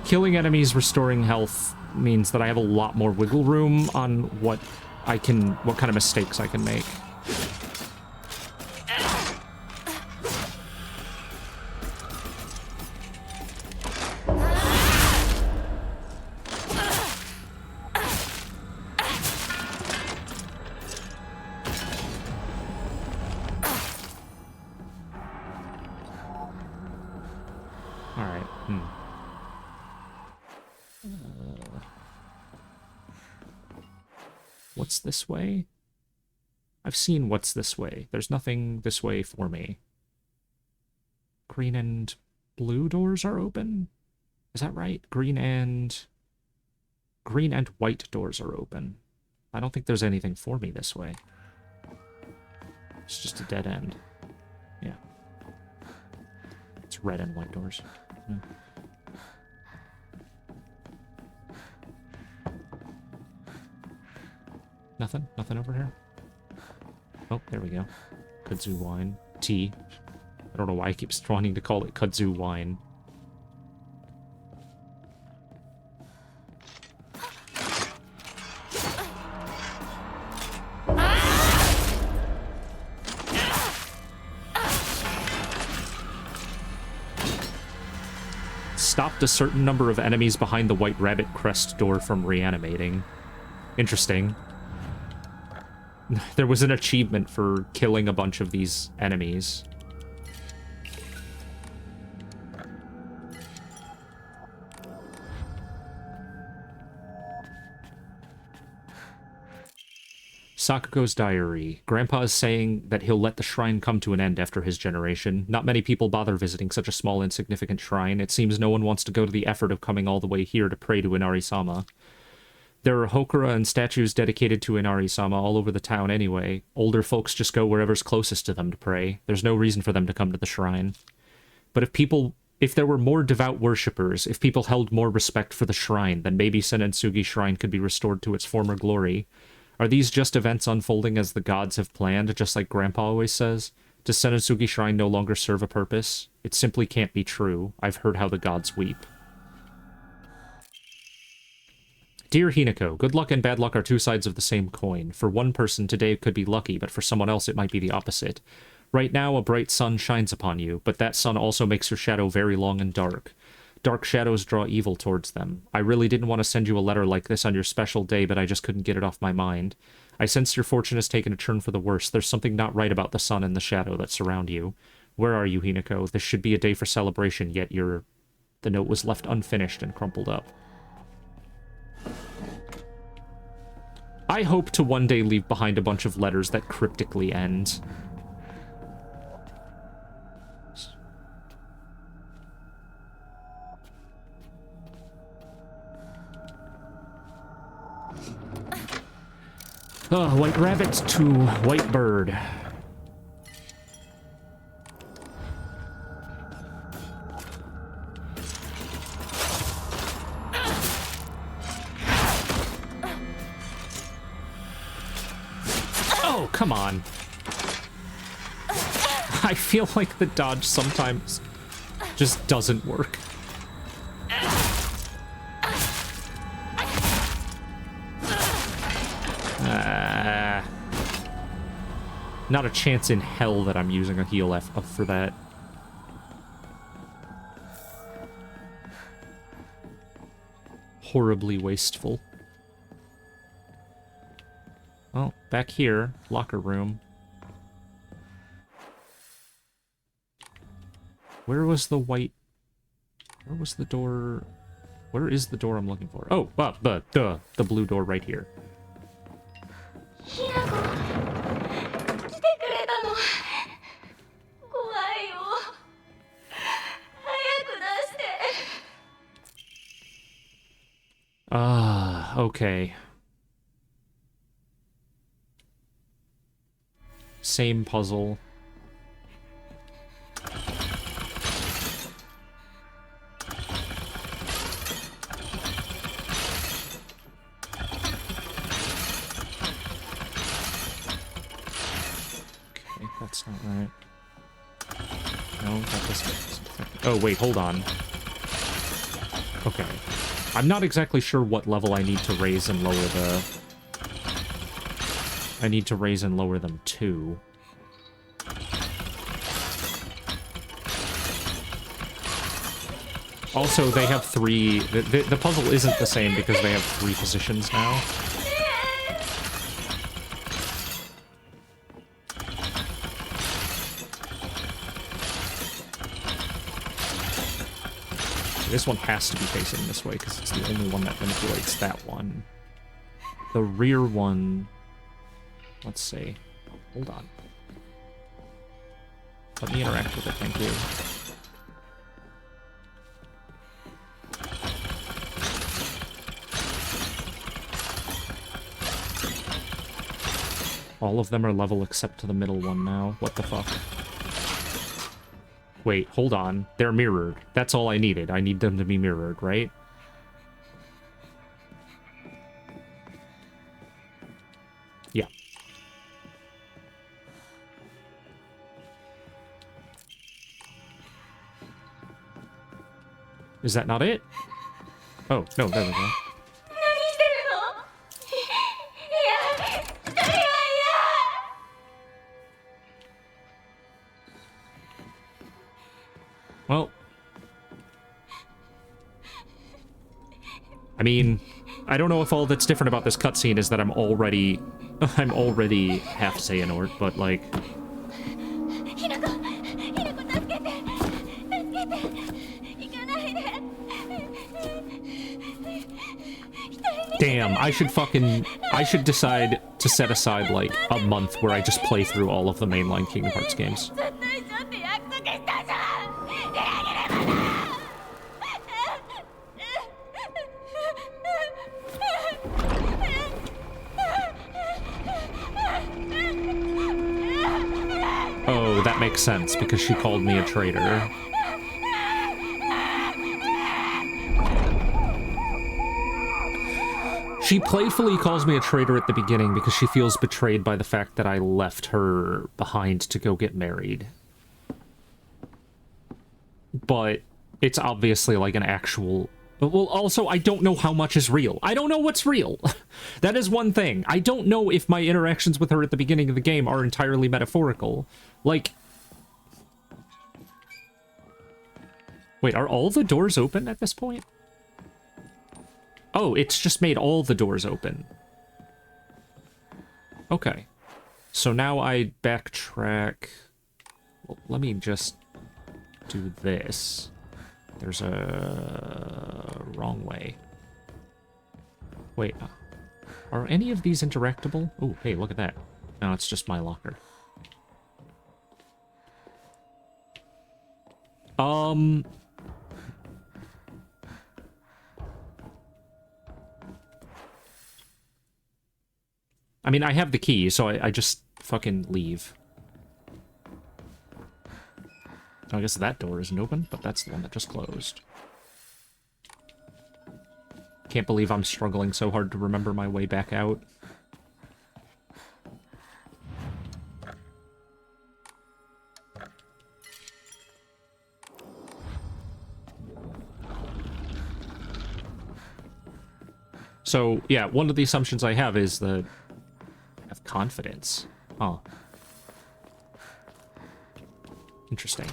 Killing enemies restoring health means that I have a lot more wiggle room on what kind of mistakes I can make. What's this way? I've seen what's this way. There's nothing this way for me. Green and blue doors are open? Is that right? Green and white doors are open. I don't think there's anything for me this way. It's just a dead end. Yeah. It's red and white doors. Yeah. Nothing over here? Oh, there we go. Kudzu wine. Tea. I don't know why I keep wanting to call it kudzu wine. Stopped a certain number of enemies behind the White Rabbit Crest door from reanimating. Interesting. There was an achievement for killing a bunch of these enemies. Sakuko's diary. Grandpa is saying that he'll let the shrine come to an end after his generation. Not many people bother visiting such a small, insignificant shrine. It seems no one wants to go to the effort of coming all the way here to pray to Inari-sama. There are hokura and statues dedicated to Inari-sama all over the town anyway. Older folks just go wherever's closest to them to pray. There's no reason for them to come to the shrine. But if there were more devout worshippers, if people held more respect for the shrine, then maybe Senensugi Shrine could be restored to its former glory. Are these just events unfolding as the gods have planned, just like Grandpa always says? Does Senensugi Shrine no longer serve a purpose? It simply can't be true. I've heard how the gods weep. Dear Hinako, good luck and bad luck are two sides of the same coin. For one person, today could be lucky, but for someone else it might be the opposite. Right now, a bright sun shines upon you, but that sun also makes your shadow very long and dark. Dark shadows draw evil towards them. I really didn't want to send you a letter like this on your special day, but I just couldn't get it off my mind. I sense your fortune has taken a turn for the worse. There's something not right about the sun and the shadow that surround you. Where are you, Hinako? This should be a day for celebration, yet you're... The note was left unfinished and crumpled up. I hope to one day leave behind a bunch of letters that cryptically end. White rabbit to white bird. Oh, come on. I feel like the dodge sometimes just doesn't work. Not a chance in hell that I'm using a heal F up for that. Horribly wasteful. Well, back here, locker room. Where was the white... Where was the door... Where is the door I'm looking for? Oh, the blue door right here. Okay. Same puzzle. Okay, that's not right. No, that doesn't. Oh, wait, hold on. Okay. I'm not exactly sure what level I need to raise and lower the... I need to raise and lower them to. Also, they have three... The puzzle isn't the same because they have 3 positions now. This one has to be facing this way because it's the only one that manipulates that one. The rear one... Let's see. Hold on. Let me interact with it, thank you. All of them are level except to the middle one now. What the fuck? Wait, hold on. They're mirrored. That's all I needed. I need them to be mirrored, right? Yeah. Is that not it? Oh, no, there we go. Well, I mean, I don't know if all that's different about this cutscene is that I'm already half Xehanort, but like... Damn, I should decide to set aside, like, a month where I just play through all of the mainline Kingdom Hearts games. Oh, that makes sense, because she called me a traitor. She playfully calls me a traitor at the beginning because she feels betrayed by the fact that I left her behind to go get married. But it's obviously like an actual... Well, also, I don't know how much is real. I don't know what's real. That is one thing. I don't know if my interactions with her at the beginning of the game are entirely metaphorical. Like... Wait, are all the doors open at this point? Oh, it's just made all the doors open. Okay. So now I backtrack. Well, let me just do this. There's a wrong way. Wait, are any of these interactable? Oh, hey, look at that. No, it's just my locker. I mean, I have the key, so I just fucking leave. I guess that door isn't open, but that's the one that just closed. Can't believe I'm struggling so hard to remember my way back out. So, yeah, one of the assumptions I have is that I have confidence. Huh. Interesting.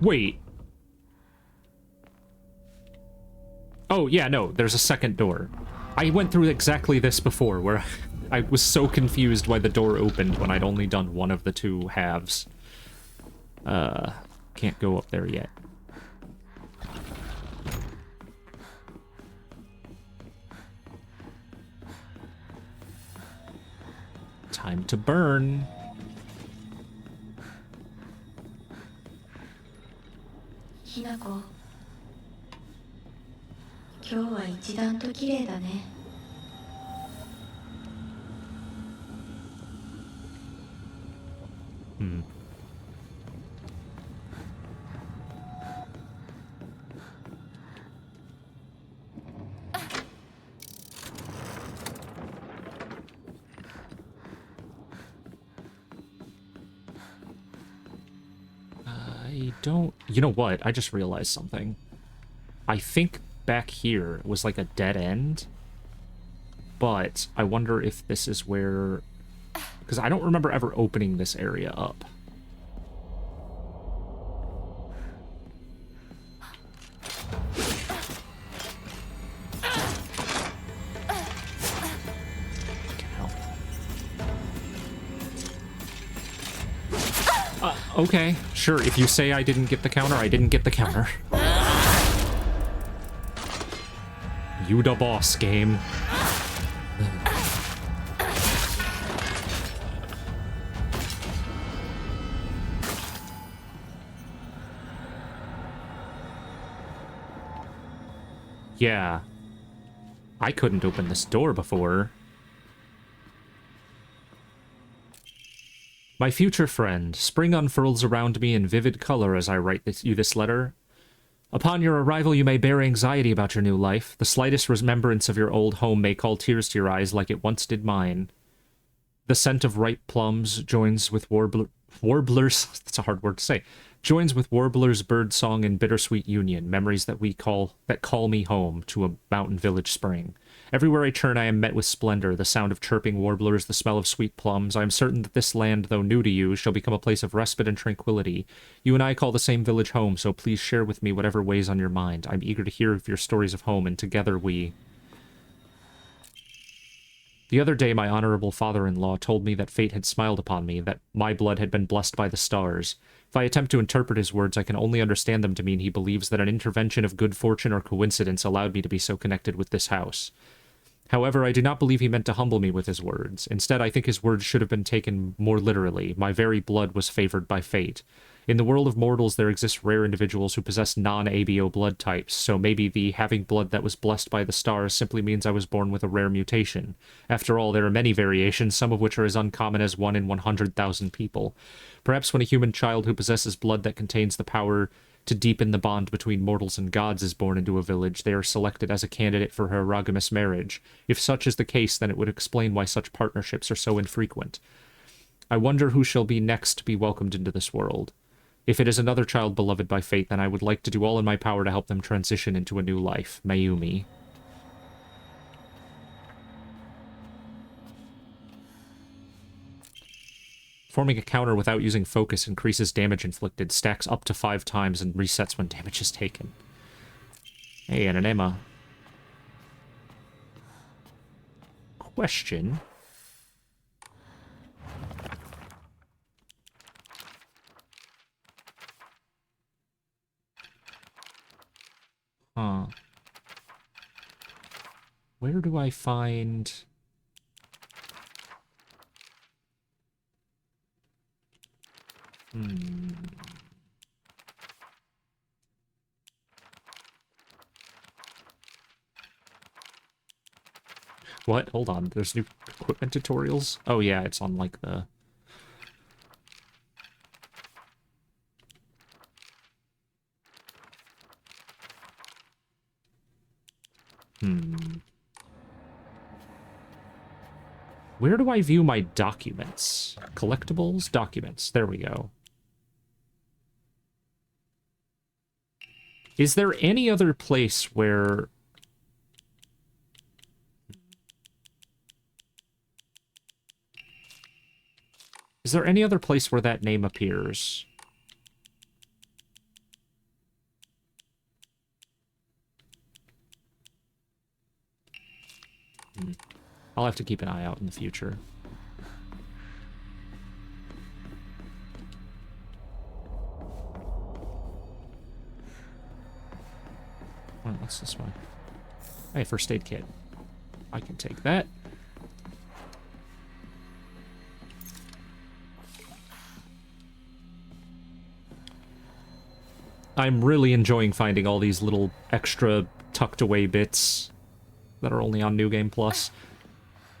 Wait. Oh, yeah, no, there's a second door. I went through exactly this before, where I was so confused why the door opened when I'd only done one of the two halves. Can't go up there yet. Time to burn.
Hinako, 今日は一段と綺麗だね。
Don't... You know what? I just realized something. I think back here was like a dead end. But I wonder if this is where... Because I don't remember ever opening this area up. Okay, sure, if you say I didn't get the counter, I didn't get the counter. You the boss, game. Yeah. I couldn't open this door before. My future friend, spring unfurls around me in vivid color as I write you this letter. Upon your arrival, you may bear anxiety about your new life. The slightest remembrance of your old home may call tears to your eyes like it once did mine. The scent of ripe plums joins with warblers, that's a hard word to say, joins with warblers' bird song in bittersweet union, memories that call me home to a mountain village spring. Everywhere I turn, I am met with splendor, the sound of chirping warblers, the smell of sweet plums. I am certain that this land, though new to you, shall become a place of respite and tranquility. You and I call the same village home, so please share with me whatever weighs on your mind. I'm eager to hear of your stories of home, and together we... The other day, my honorable father-in-law told me that fate had smiled upon me, that my blood had been blessed by the stars. If I attempt to interpret his words, I can only understand them to mean he believes that an intervention of good fortune or coincidence allowed me to be so connected with this house. However, I do not believe he meant to humble me with his words. Instead, I think his words should have been taken more literally. My very blood was favored by fate. In the world of mortals, there exist rare individuals who possess non-ABO blood types, so maybe the having blood that was blessed by the stars simply means I was born with a rare mutation. After all, there are many variations, some of which are as uncommon as 1 in 100,000 people. Perhaps when a human child who possesses blood that contains the power to deepen the bond between mortals and gods is born into a village, they are selected as a candidate for heterogamous marriage. If such is the case, then it would explain why such partnerships are so infrequent. I wonder who shall be next to be welcomed into this world. If it is another child beloved by fate, then I would like to do all in my power to help them transition into a new life. Mayumi. Forming a counter without using focus increases damage inflicted, stacks up to 5 times, and resets when damage is taken. Hey, an enema. Question. Huh. Where do I find... What? Hold on. There's new equipment tutorials? Oh yeah, it's on like the... Where do I view my documents? Collectibles? Documents. There we go. Is there any other place where... Is there any other place where that name appears? I'll have to keep an eye out in the future. Oh, what's this one? Hey, first aid kit. I can take that. I'm really enjoying finding all these little extra tucked away bits that are only on New Game Plus.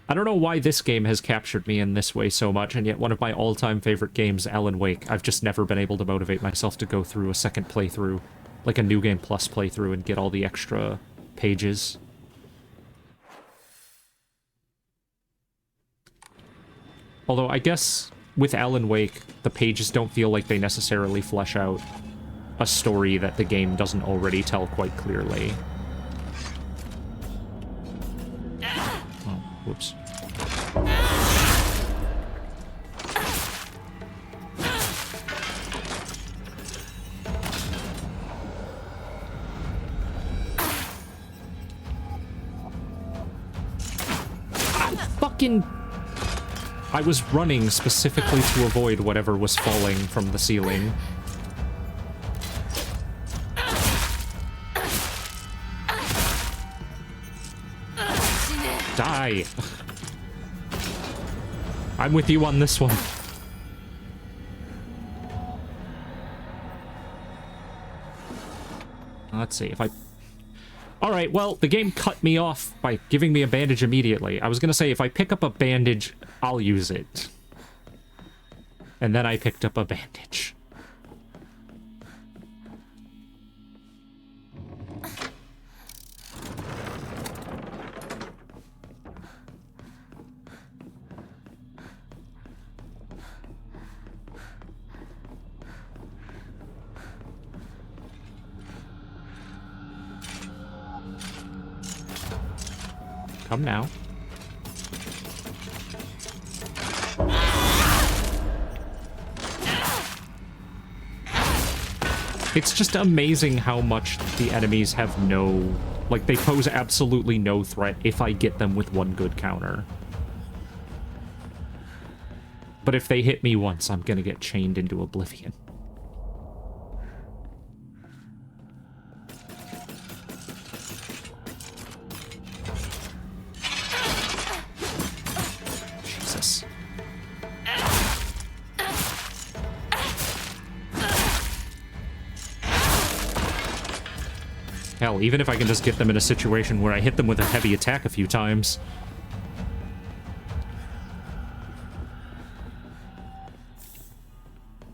I don't know why this game has captured me in this way so much, and yet one of my all-time favorite games, Alan Wake, I've just never been able to motivate myself to go through a second playthrough, like a New Game Plus playthrough, and get all the extra pages. Although I guess with Alan Wake, the pages don't feel like they necessarily flesh out a story that the game doesn't already tell quite clearly. Oh, whoops. Fucking... I was running specifically to avoid whatever was falling from the ceiling. Die. I'm with you on this one. Let's see if I... Alright, well, the game cut me off by giving me a bandage immediately. I was gonna say, if I pick up a bandage, I'll use it. And then I picked up a bandage. Come now. It's just amazing how much the enemies have no... Like, they pose absolutely no threat if I get them with one good counter. But if they hit me once, I'm gonna get chained into oblivion. Jesus. Hell, even if I can just get them in a situation where I hit them with a heavy attack a few times.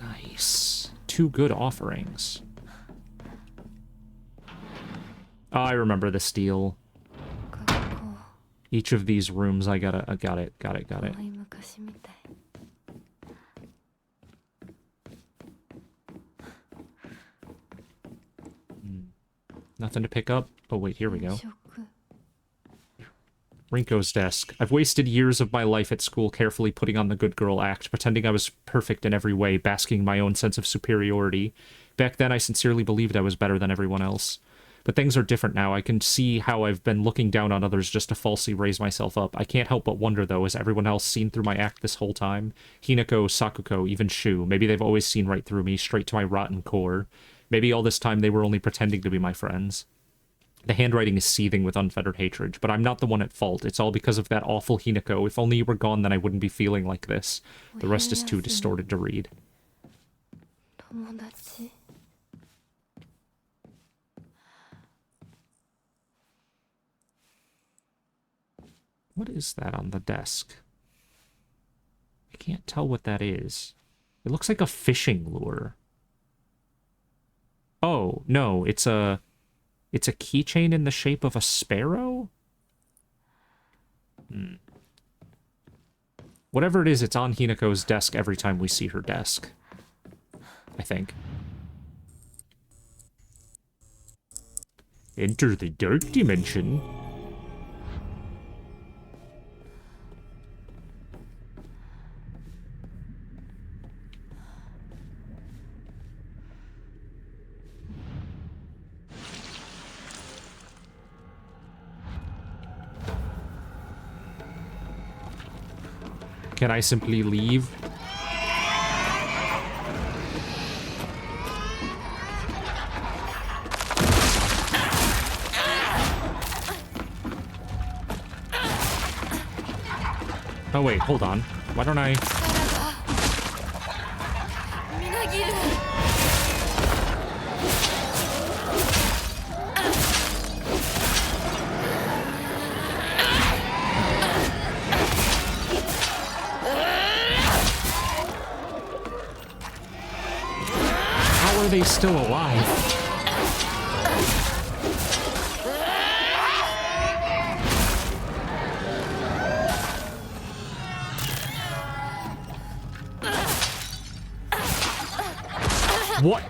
Nice. 2 good offerings. Oh, I remember the steel. Each of these rooms, I got it. Nothing to pick up. Oh, wait, here we go. Rinko's desk. I've wasted years of my life at school carefully putting on the good girl act, pretending I was perfect in every way, basking in my own sense of superiority. Back then, I sincerely believed I was better than everyone else. But things are different now. I can see how I've been looking down on others just to falsely raise myself up. I can't help but wonder, though, has everyone else seen through my act this whole time? Hinako, Sakuko, even Shu. Maybe they've always seen right through me, straight to my rotten core. Maybe all this time they were only pretending to be my friends. The handwriting is seething with unfettered hatred, but I'm not the one at fault. It's all because of that awful Hinako. If only you were gone, then I wouldn't be feeling like this. The rest is too distorted to read. What is that on the desk? I can't tell what that is. It looks like a fishing lure. Oh, no, it's a keychain in the shape of a sparrow? Whatever it is, it's on Hinako's desk every time we see her desk. I think. Enter the dark dimension. Can I simply leave? Oh wait, hold on. Why don't I... How are they still alive? What?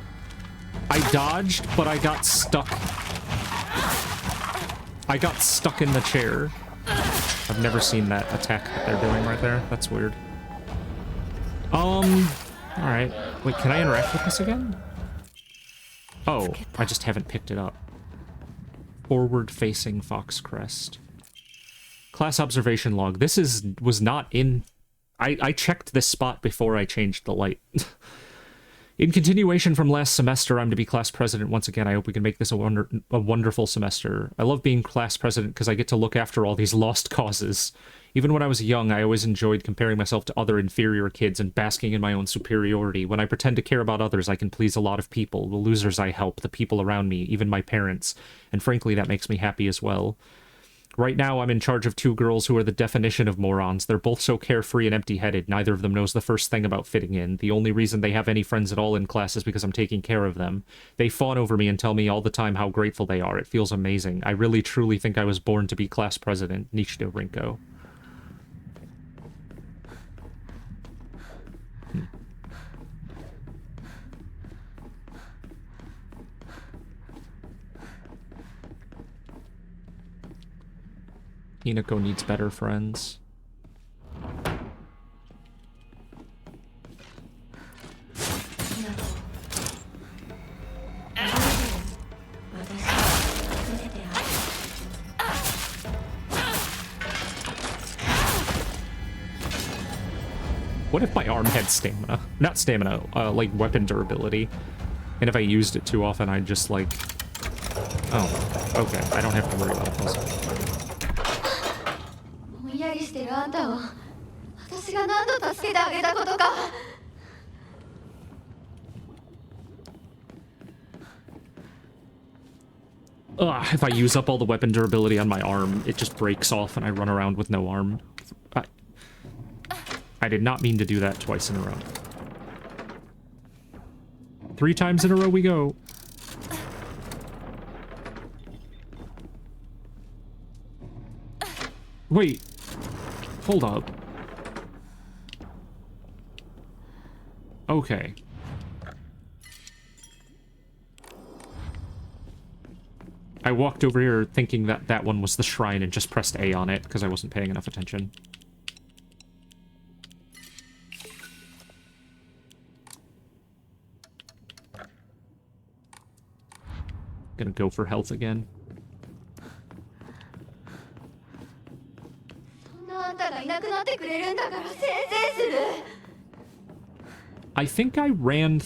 I dodged, but I got stuck. I got stuck in the chair. I've never seen that attack that they're doing right there. That's weird. Alright. Wait, can I interact with this again? Oh, I just haven't picked it up. Forward-facing Fox Crest. Class observation log. This was not in... I checked this spot before I changed the light. In continuation from last semester, I'm to be class president once again. I hope we can make this a wonderful semester. I love being class president because I get to look after all these lost causes. Even when I was young, I always enjoyed comparing myself to other inferior kids and basking in my own superiority. When I pretend to care about others, I can please a lot of people. The losers I help, the people around me, even my parents. And frankly, that makes me happy as well. Right now, I'm in charge of two girls who are the definition of morons. They're both so carefree and empty-headed, neither of them knows the first thing about fitting in. The only reason they have any friends at all in class is because I'm taking care of them. They fawn over me and tell me all the time how grateful they are. It feels amazing. I really, truly think I was born to be class president. Nishido Rinko. Hinako needs better friends. What if my arm had stamina? Not stamina, like weapon durability. And if I used it too often, I'd just like... Oh, okay. I don't have to worry about this. Ugh, if I use up all the weapon durability on my arm, it just breaks off and I run around with no arm. I did not mean to do that twice in a row. 3 times in a row we go. Wait. Hold up. Okay. I walked over here thinking that that one was the shrine and just pressed A on it because I wasn't paying enough attention. Gonna go for health again. I think I ran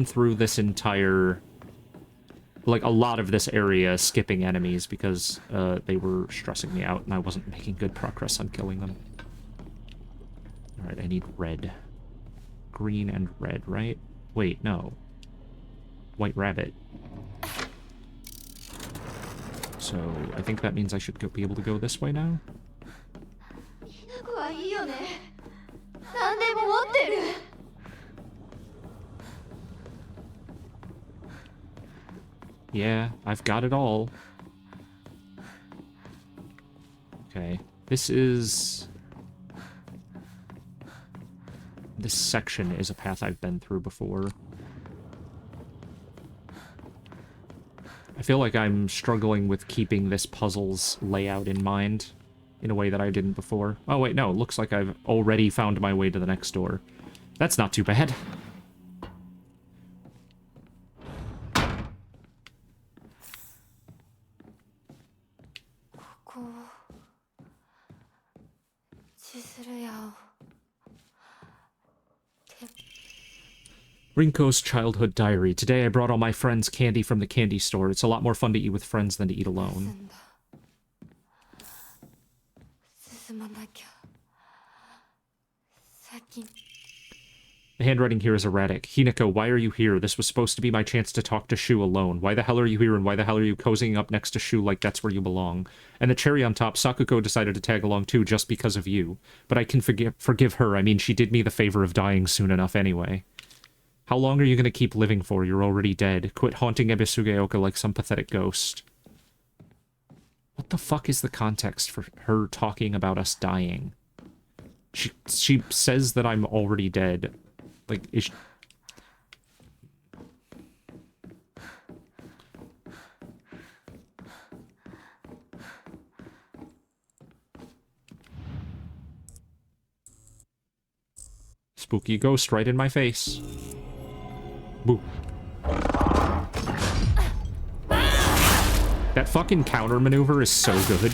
through this entire, like, a lot of this area skipping enemies because they were stressing me out and I wasn't making good progress on killing them. Alright, I need red. Green and red, right? Wait, no. White rabbit. So, I think that means I should be able to go this way now. Yeah, I've got it all. Okay, this section is a path I've been through before. I feel like I'm struggling with keeping this puzzle's layout in mind in a way that I didn't before. Oh, wait, no. It looks like I've already found my way to the next door. That's not too bad. Rinko's childhood diary. Today I brought all my friends candy from the candy store. It's a lot more fun to eat with friends than to eat alone. The handwriting here is erratic. Hinako, why are you here? This was supposed to be my chance to talk to Shu alone. Why the hell are you here and why the hell are you cozying up next to Shu like that's where you belong? And the cherry on top, Sakuko decided to tag along too just because of you. But I can forgive her. I mean, she did me the favor of dying soon enough anyway. How long are you going to keep living for? You're already dead. Quit haunting Ebisugeoka like some pathetic ghost. What the fuck is the context for her talking about us dying? She says that I'm already dead. Like, is she... Spooky ghost right in my face. Boo. That fucking counter maneuver is so good.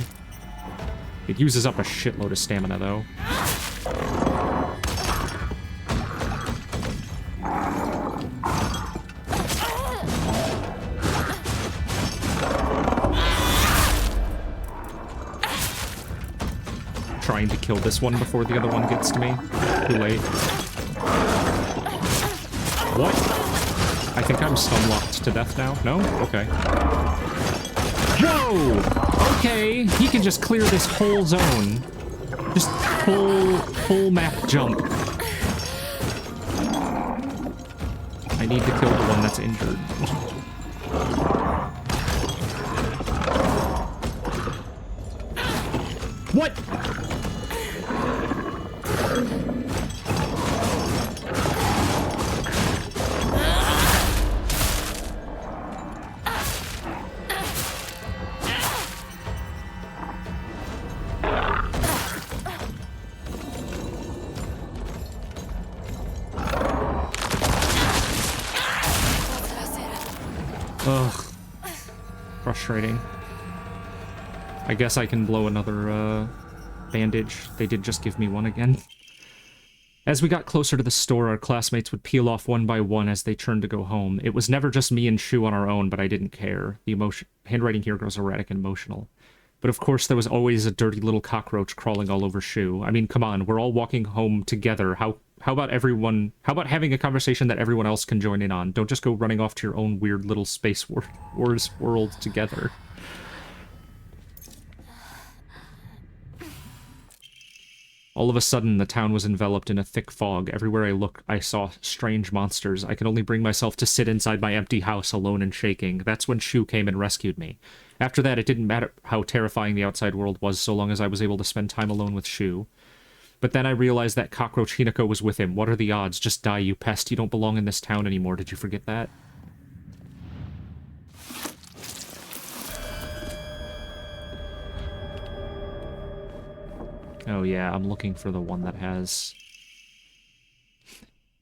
It uses up a shitload of stamina, though. Trying to kill this one before the other one gets to me. Too late. What? I think I'm stun-locked to death now. No? Okay. Whoa! Okay, he can just clear this whole zone. Just full map jump. I need to kill the one that's injured. What? Ugh. Frustrating. I guess I can blow another, bandage. They did just give me one again. As we got closer to the store, our classmates would peel off one by one as they turned to go home. It was never just me and Shu on our own, but I didn't care. The handwriting here grows erratic and emotional. But of course, there was always a dirty little cockroach crawling all over Shu. I mean, come on, we're all walking home together. How about having a conversation that everyone else can join in on? Don't just go running off to your own weird little space wars world together. All of a sudden, the town was enveloped in a thick fog. Everywhere I looked, I saw strange monsters. I could only bring myself to sit inside my empty house alone and shaking. That's when Shu came and rescued me. After that, it didn't matter how terrifying the outside world was, so long as I was able to spend time alone with Shu. But then I realized that Cockroach Hinako was with him. What are the odds? Just die, you pest. You don't belong in this town anymore. Did you forget that? Oh yeah, I'm looking for the one that has...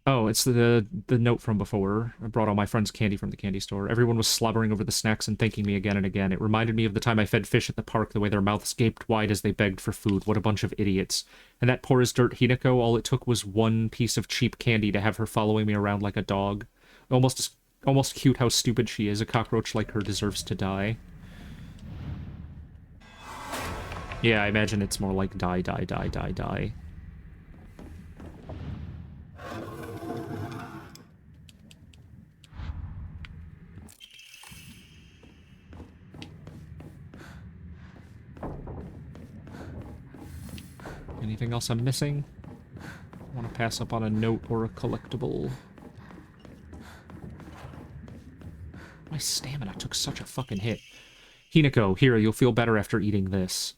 Oh, it's the note from before. I brought all my friends candy from the candy store. Everyone was slobbering over the snacks and thanking me again and again. It reminded me of the time I fed fish at the park, the way their mouths gaped wide as they begged for food. What a bunch of idiots. And that poor as dirt Hinako, all it took was one piece of cheap candy to have her following me around like a dog. Almost cute how stupid she is. A cockroach like her deserves to die. Yeah, I imagine it's more like die, die, die, die, die. Anything else I'm missing? I want to pass up on a note or a collectible. My stamina took such a fucking hit. Hinako, here, you'll feel better after eating this.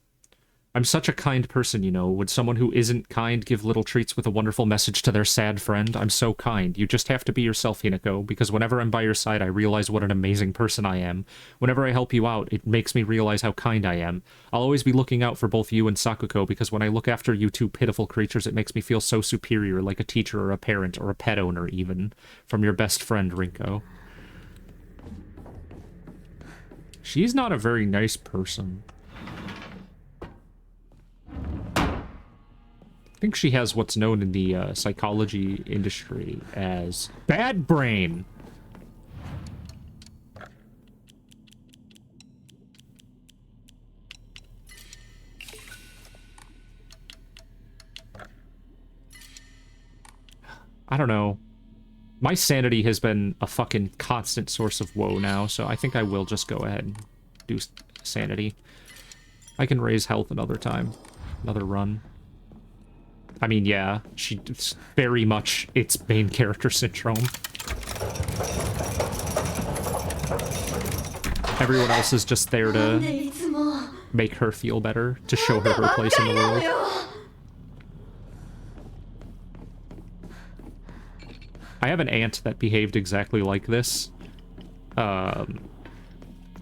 I'm such a kind person, you know. Would someone who isn't kind give little treats with a wonderful message to their sad friend? I'm so kind. You just have to be yourself, Hinako, because whenever I'm by your side, I realize what an amazing person I am. Whenever I help you out, it makes me realize how kind I am. I'll always be looking out for both you and Sakuko, because when I look after you two pitiful creatures, it makes me feel so superior, like a teacher or a parent or a pet owner, even. From your best friend, Rinko. She's not a very nice person. I think she has what's known in the psychology industry as bad brain. I don't know. My sanity has been a fucking constant source of woe now, so I think I will just go ahead and do sanity. I can raise health another time. Another run. I mean, yeah, it's very much its main character syndrome. Everyone else is just there to make her feel better, to show her her place in the world. I have an aunt that behaved exactly like this.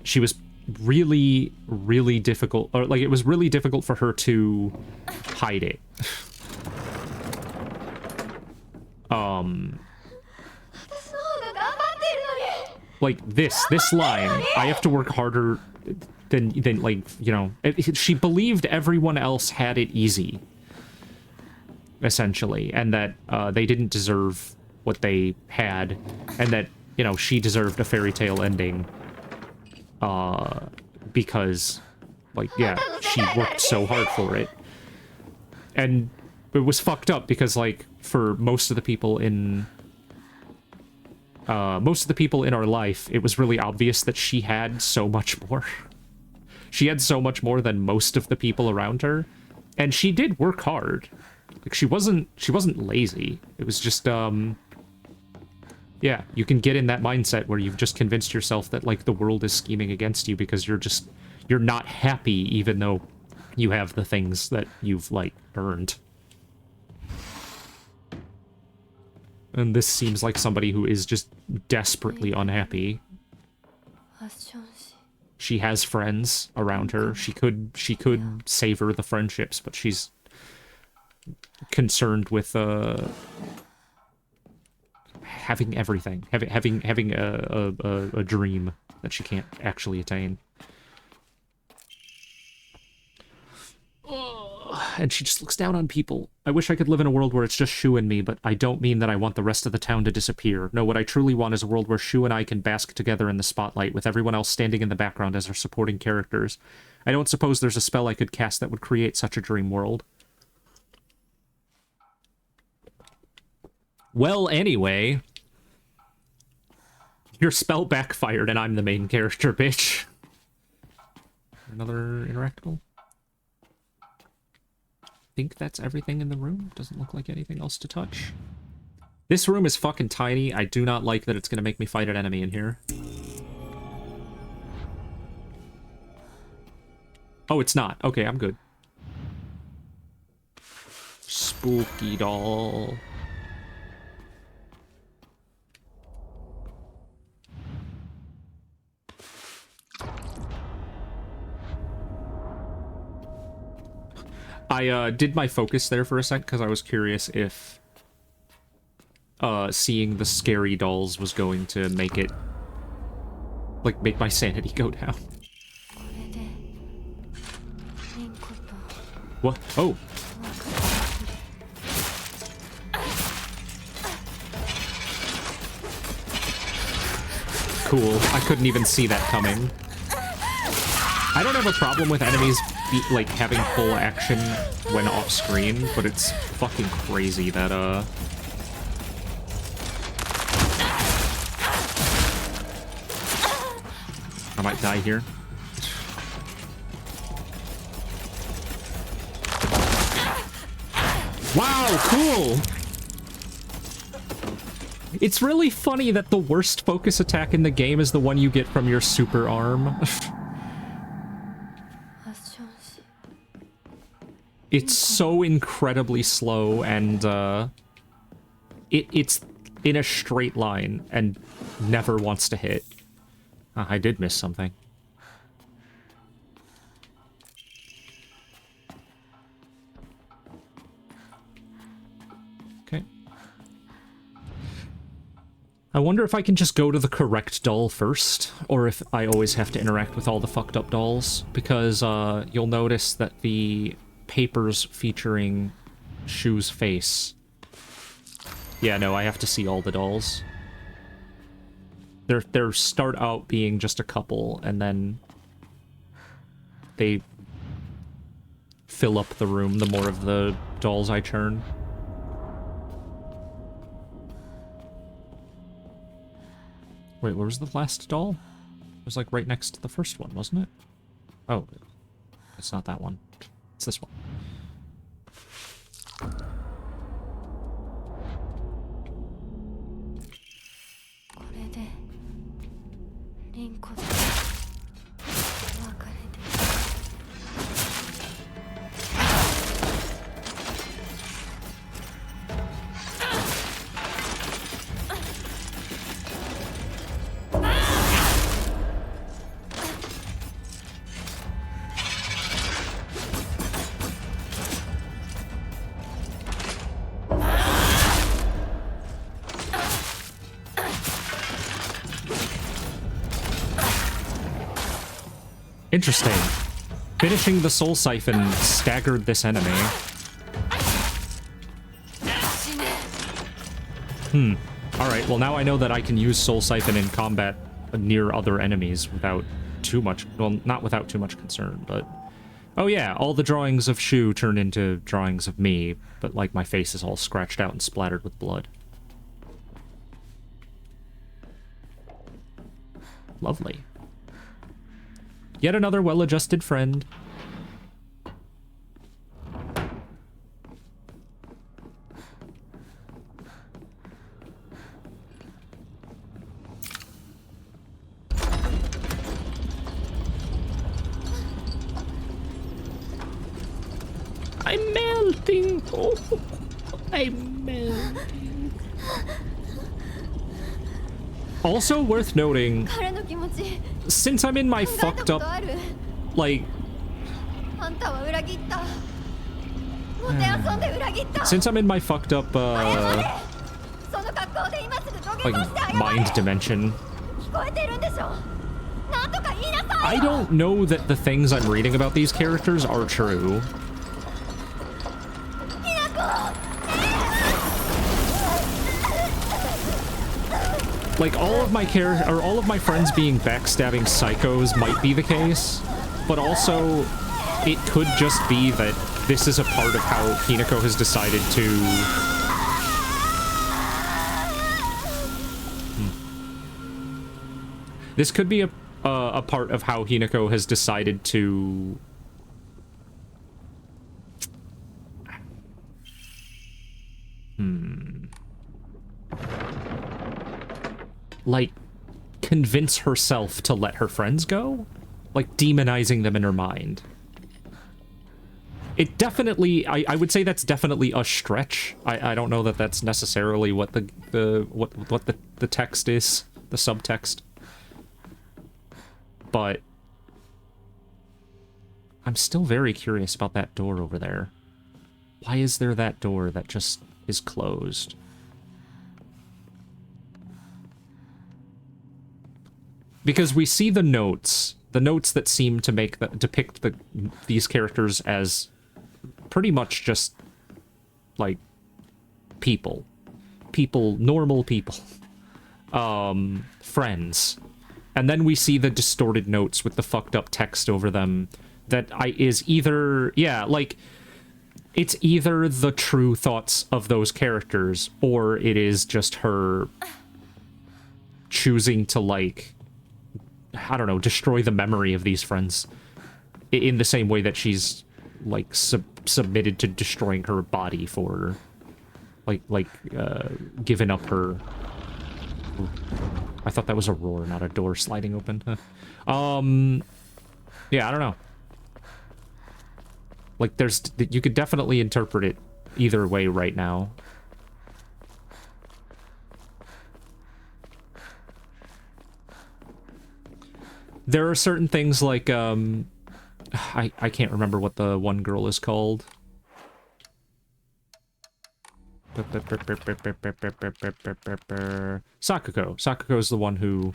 She was really, really difficult, or like it was really difficult for her to hide it. Like this line, I have to work harder than like, you know, she believed everyone else had it easy, essentially, and that they didn't deserve what they had, and that, you know, she deserved a fairy tale ending, because, like, yeah, she worked so hard for it. And it was fucked up because, like, for most of the people in our life, it was really obvious that she had so much more. She had so much more than most of the people around her, and she did work hard. Like, she wasn't lazy. It was just, yeah, you can get in that mindset where you've just convinced yourself that, like, the world is scheming against you because you're not happy even though you have the things that you've, like, earned. And this seems like somebody who is just desperately unhappy. She has friends around her. She could savor the friendships, but she's concerned with having everything, having a dream that she can't actually attain. And she just looks down on people. I wish I could live in a world where it's just Shu and me, but I don't mean that I want the rest of the town to disappear. No, what I truly want is a world where Shu and I can bask together in the spotlight, with everyone else standing in the background as our supporting characters. I don't suppose there's a spell I could cast that would create such a dream world. Well, anyway, your spell backfired and I'm the main character, bitch. Another interactable? I think that's everything in the room. Doesn't look like anything else to touch. This room is fucking tiny. I do not like that it's gonna make me fight an enemy in here. Oh, it's not. Okay, I'm good. Spooky doll. I did my focus there for a sec because I was curious if seeing the scary dolls was going to make it, like, make my sanity go down. What? Oh. Cool. I couldn't even see that coming. I don't have a problem with enemies like having full action when off screen, but it's fucking crazy that I might die here. Wow, cool! It's really funny that the worst focus attack in the game is the one you get from your super arm. It's so incredibly slow, and it's in a straight line and never wants to hit. I did miss something. Okay. I wonder if I can just go to the correct doll first, or if I always have to interact with all the fucked up dolls, because you'll notice that the papers featuring Shu's face. Yeah, no, I have to see all the dolls. They start out being just a couple, and then they fill up the room the more of the dolls I turn. Wait, where was the last doll? It was like right next to the first one, wasn't it? Oh, it's not that one. It's this one. Interesting. Finishing the Soul Siphon staggered this enemy. Alright, well now I know that I can use Soul Siphon in combat near other enemies without too much... Well, not without too much concern, but... Oh yeah, all the drawings of Shu turn into drawings of me, but like my face is all scratched out and splattered with blood. Lovely. Yet another well-adjusted friend. I'm melting. Oh, I'm melting. Also worth noting, since I'm in my fucked up, like, since I'm in my fucked up, like, mind dimension, I don't know that the things I'm reading about these characters are true. Like, all of my friends being backstabbing psychos might be the case, but also, it could just be that this is a part of how Hinako has decided to... This could be a part of how Hinako has decided to... Like, convince herself to let her friends go? Like, demonizing them in her mind. It definitely, I would say that's definitely a stretch. I don't know that that's necessarily what the text is, the subtext. But I'm still very curious about that door over there. Why is there that door that just is closed? Because we see the notes that seem to depict these characters as pretty much just like normal people, friends. And then we see the distorted notes with the fucked up text over them that is either, yeah, like, it's either the true thoughts of those characters, or it is just her choosing to, like, I don't know, destroy the memory of these friends in the same way that she's, like, submitted to destroying her body for, giving up her... Ooh. I thought that was a roar, not a door sliding open. Yeah, I don't know. Like, you could definitely interpret it either way right now. There are certain things like, I can't remember what the one girl is called. Sakuko. Sakuko is the one who,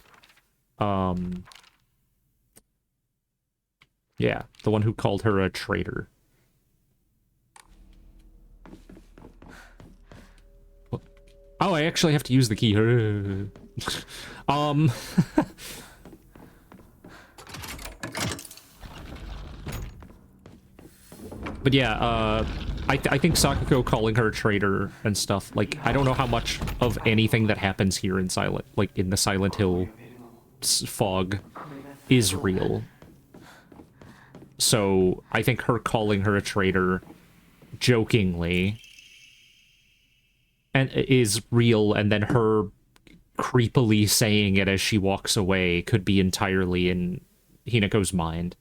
yeah, the one who called her a traitor. Oh, I actually have to use the key. But yeah, I think Sakuko calling her a traitor and stuff, like, I don't know how much of anything that happens here in in the Silent Hill fog is real. So I think her calling her a traitor jokingly and is real, and then her creepily saying it as she walks away could be entirely in Hinako's mind.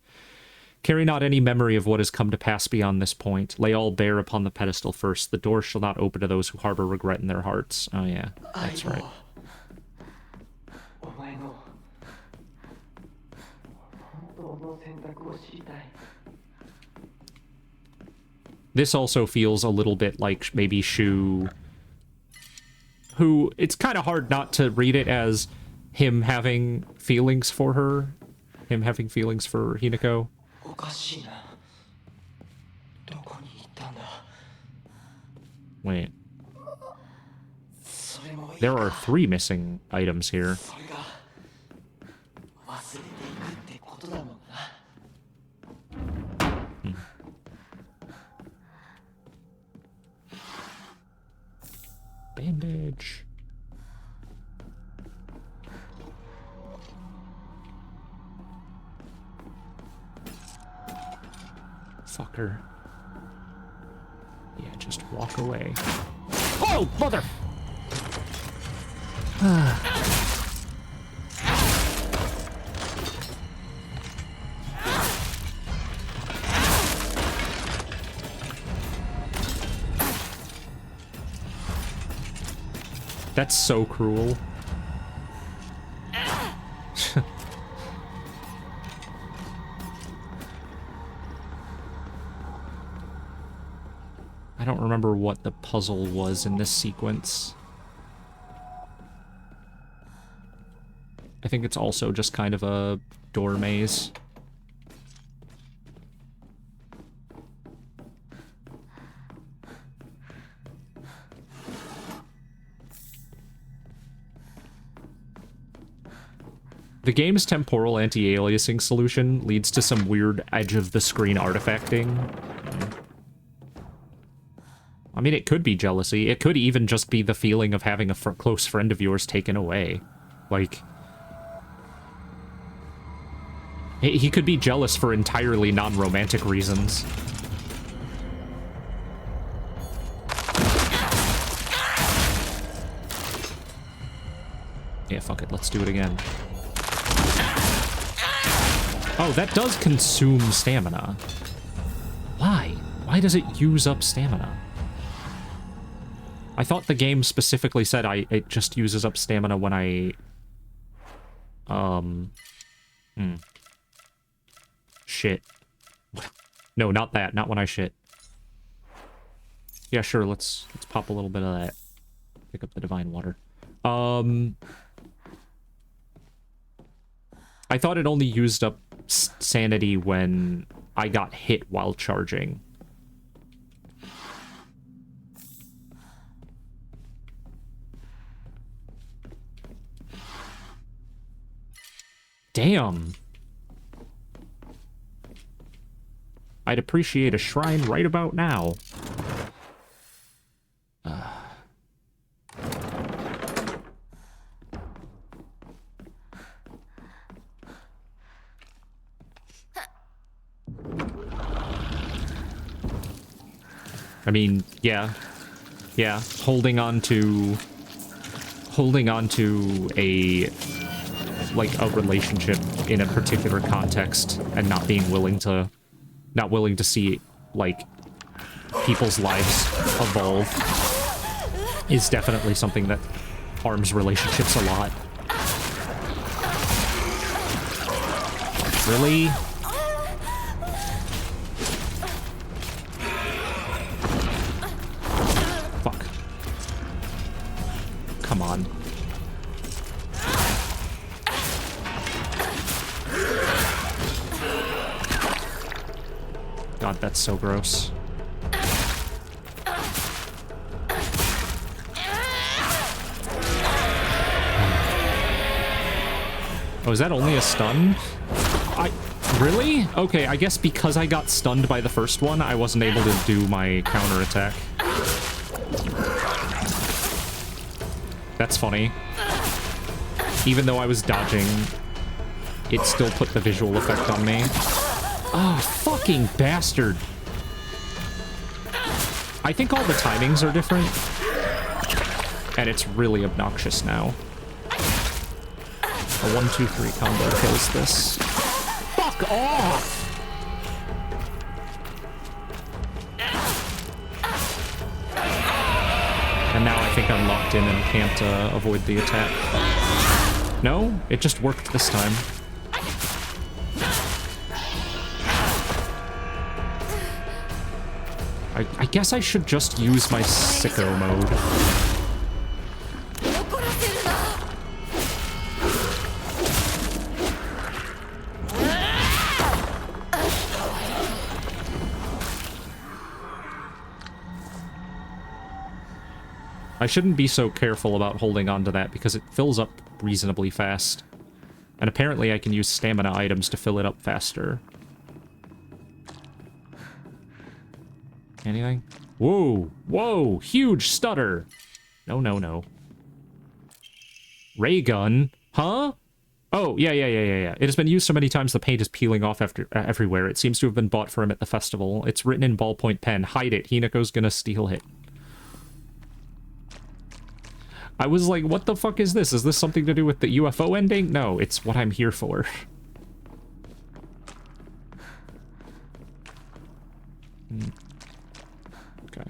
Carry not any memory of what has come to pass beyond this point. Lay all bare upon the pedestal first. The door shall not open to those who harbor regret in their hearts. Oh yeah, that's right. This also feels a little bit like maybe Shu, who, it's kind of hard not to read it as him having feelings for her, him having feelings for Hinako. Wait. There are 3 missing items here. Bandage. Fucker. Yeah, just walk away. Oh, mother! That's so cruel. I don't remember what the puzzle was in this sequence. I think it's also just kind of a door maze. The game's temporal anti-aliasing solution leads to some weird edge-of-the-screen artifacting. I mean, it could be jealousy. It could even just be the feeling of having a close friend of yours taken away. Like, he could be jealous for entirely non-romantic reasons. Yeah, fuck it. Let's do it again. Oh, that does consume stamina. Why? Why does it use up stamina? I thought the game specifically said it just uses up stamina when I... Shit. No, not that. Not when I shit. Yeah, sure. Let's pop a little bit of that. Pick up the divine water. I thought it only used up sanity when I got hit while charging. Damn. I'd appreciate a shrine right about now. I mean, yeah. Yeah, holding on to a, like, a relationship in a particular context and not willing to see, like, people's lives evolve is definitely something that harms relationships a lot. Really? Fuck. Come on. God, that's so gross. Oh, is that only a stun? Really? Okay, I guess because I got stunned by the first one, I wasn't able to do my counterattack. That's funny. Even though I was dodging, it still put the visual effect on me. Oh, fucking bastard. I think all the timings are different. And it's really obnoxious now. A 1-2-3 combo kills this. Fuck off! And now I think I'm locked in and can't avoid the attack. No, it just worked this time. I guess I should just use my sicko mode. I shouldn't be so careful about holding on to that because it fills up reasonably fast. And apparently I can use stamina items to fill it up faster. Anything? Whoa! Whoa! Huge stutter! No, no, no. Ray gun? Huh? Oh, yeah. It has been used so many times the paint is peeling off everywhere. It seems to have been bought for him at the festival. It's written in ballpoint pen. Hide it. Hinako's gonna steal it. I was like, what the fuck is this? Is this something to do with the UFO ending? No, it's what I'm here for. Okay.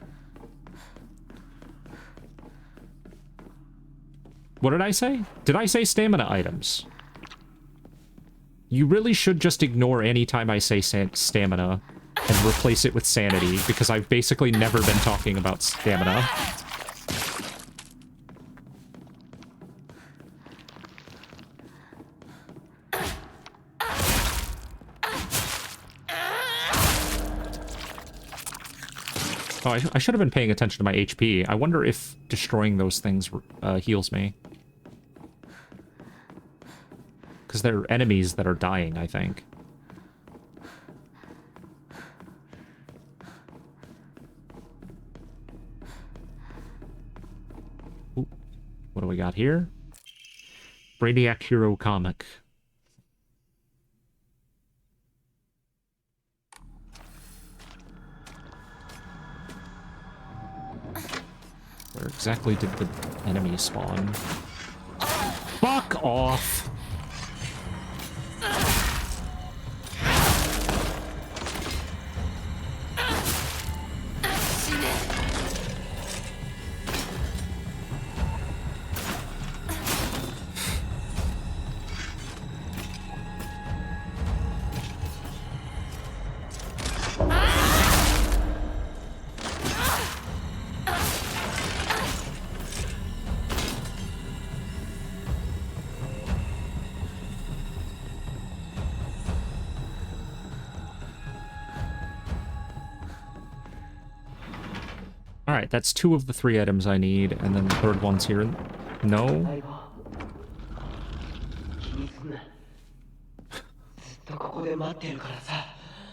What did I say? Did I say stamina items? You really should just ignore any time I say stamina and replace it with sanity, because I've basically never been talking about stamina. Oh, I should have been paying attention to my HP. I wonder if destroying those things heals me. Because they're enemies that are dying, I think. Ooh, what do we got here? Brainiac Hero Comic. Where exactly did the enemy spawn? Fuck off! Alright, that's 2 of the 3 items I need, and then the third one's here. No?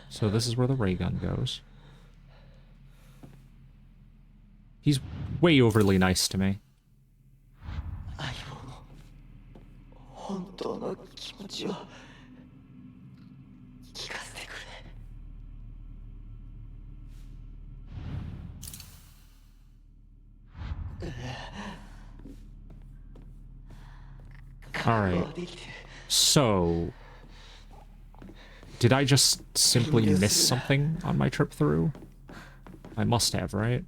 So this is where the ray gun goes. He's way overly nice to me. Alright. So... did I just simply miss something on my trip through? I must have, right?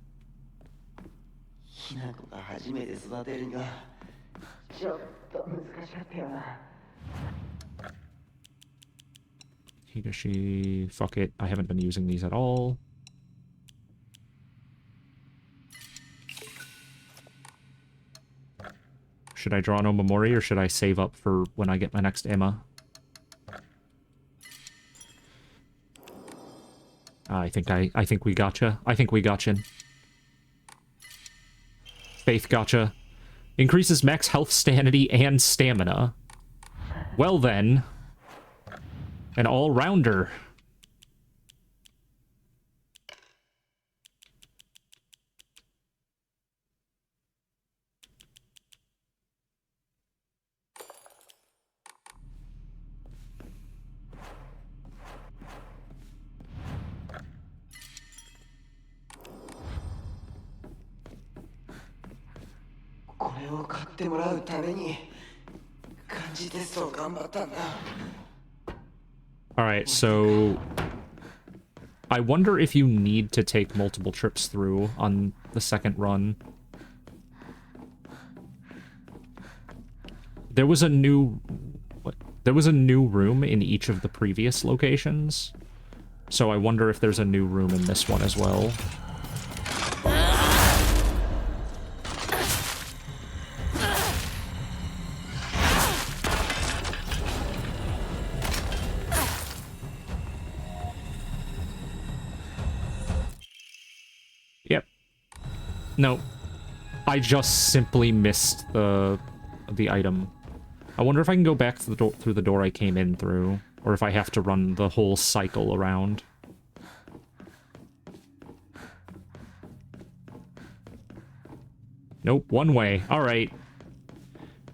Higashi... fuck it. I haven't been using these at all. Should I draw no Memori, or should I save up for when I get my next Emma? I think we gotcha. I think we gotcha. Faith gotcha. Increases max health, sanity, and stamina. Well then. An all-rounder. Alright, so... I wonder if you need to take multiple trips through on the second run. There was a new... what? There was a new room in each of the previous locations. So I wonder if there's a new room in this one as well. No, I just simply missed the item. I wonder if I can go back to the through the door I came in through, or if I have to run the whole cycle around. Nope, one way. All right.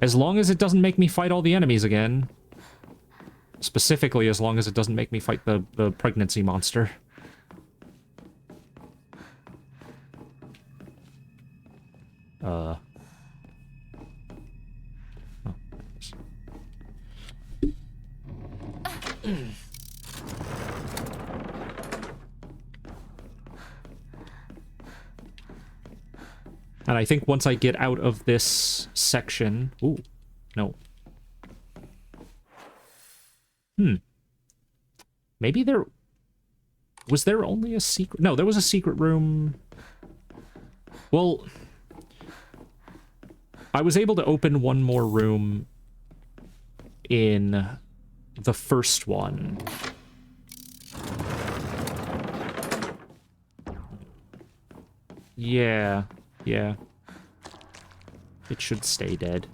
As long as it doesn't make me fight all the enemies again. Specifically, as long as it doesn't make me fight the pregnancy monster. Oh. And I think once I get out of this section... Ooh, no. Maybe there... Was there only a secret... No, there was a secret room... Well... I was able to open one more room in the first one. Yeah. It should stay dead.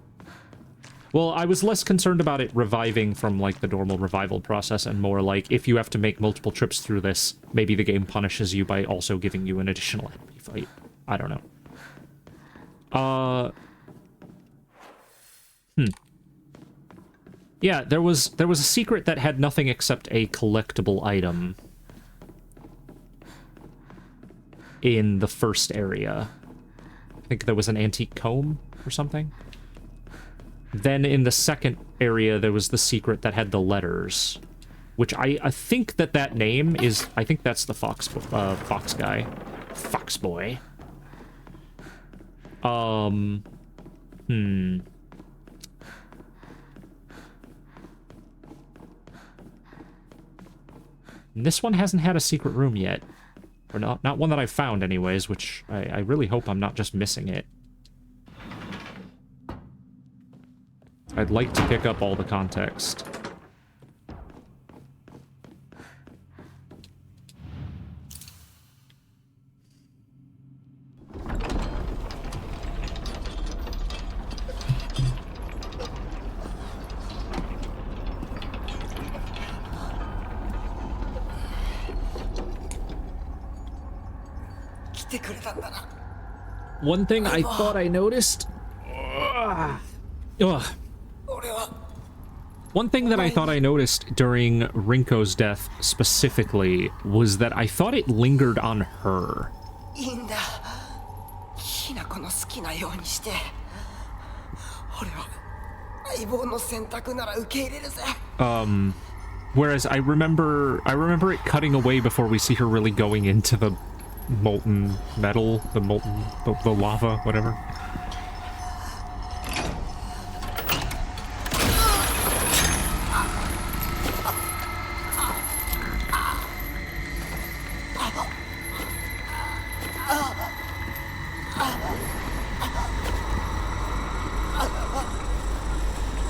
Well, I was less concerned about it reviving from, like, the normal revival process, and more like, if you have to make multiple trips through this, maybe the game punishes you by also giving you an additional enemy fight. I don't know. Yeah, there was a secret that had nothing except a collectible item in the first area. I think there was an antique comb or something. Then in the second area, there was the secret that had the letters, which I think that name is... I think that's the fox guy. Fox boy. This one hasn't had a secret room yet. Or not one that I've found anyways, which I really hope I'm not just missing it. I'd like to pick up all the context. One thing I thought I noticed... Ugh. One thing that I thought I noticed during Rinko's death specifically was that I thought it lingered on her. Whereas I remember it cutting away before we see her really going into the molten metal, the lava, whatever.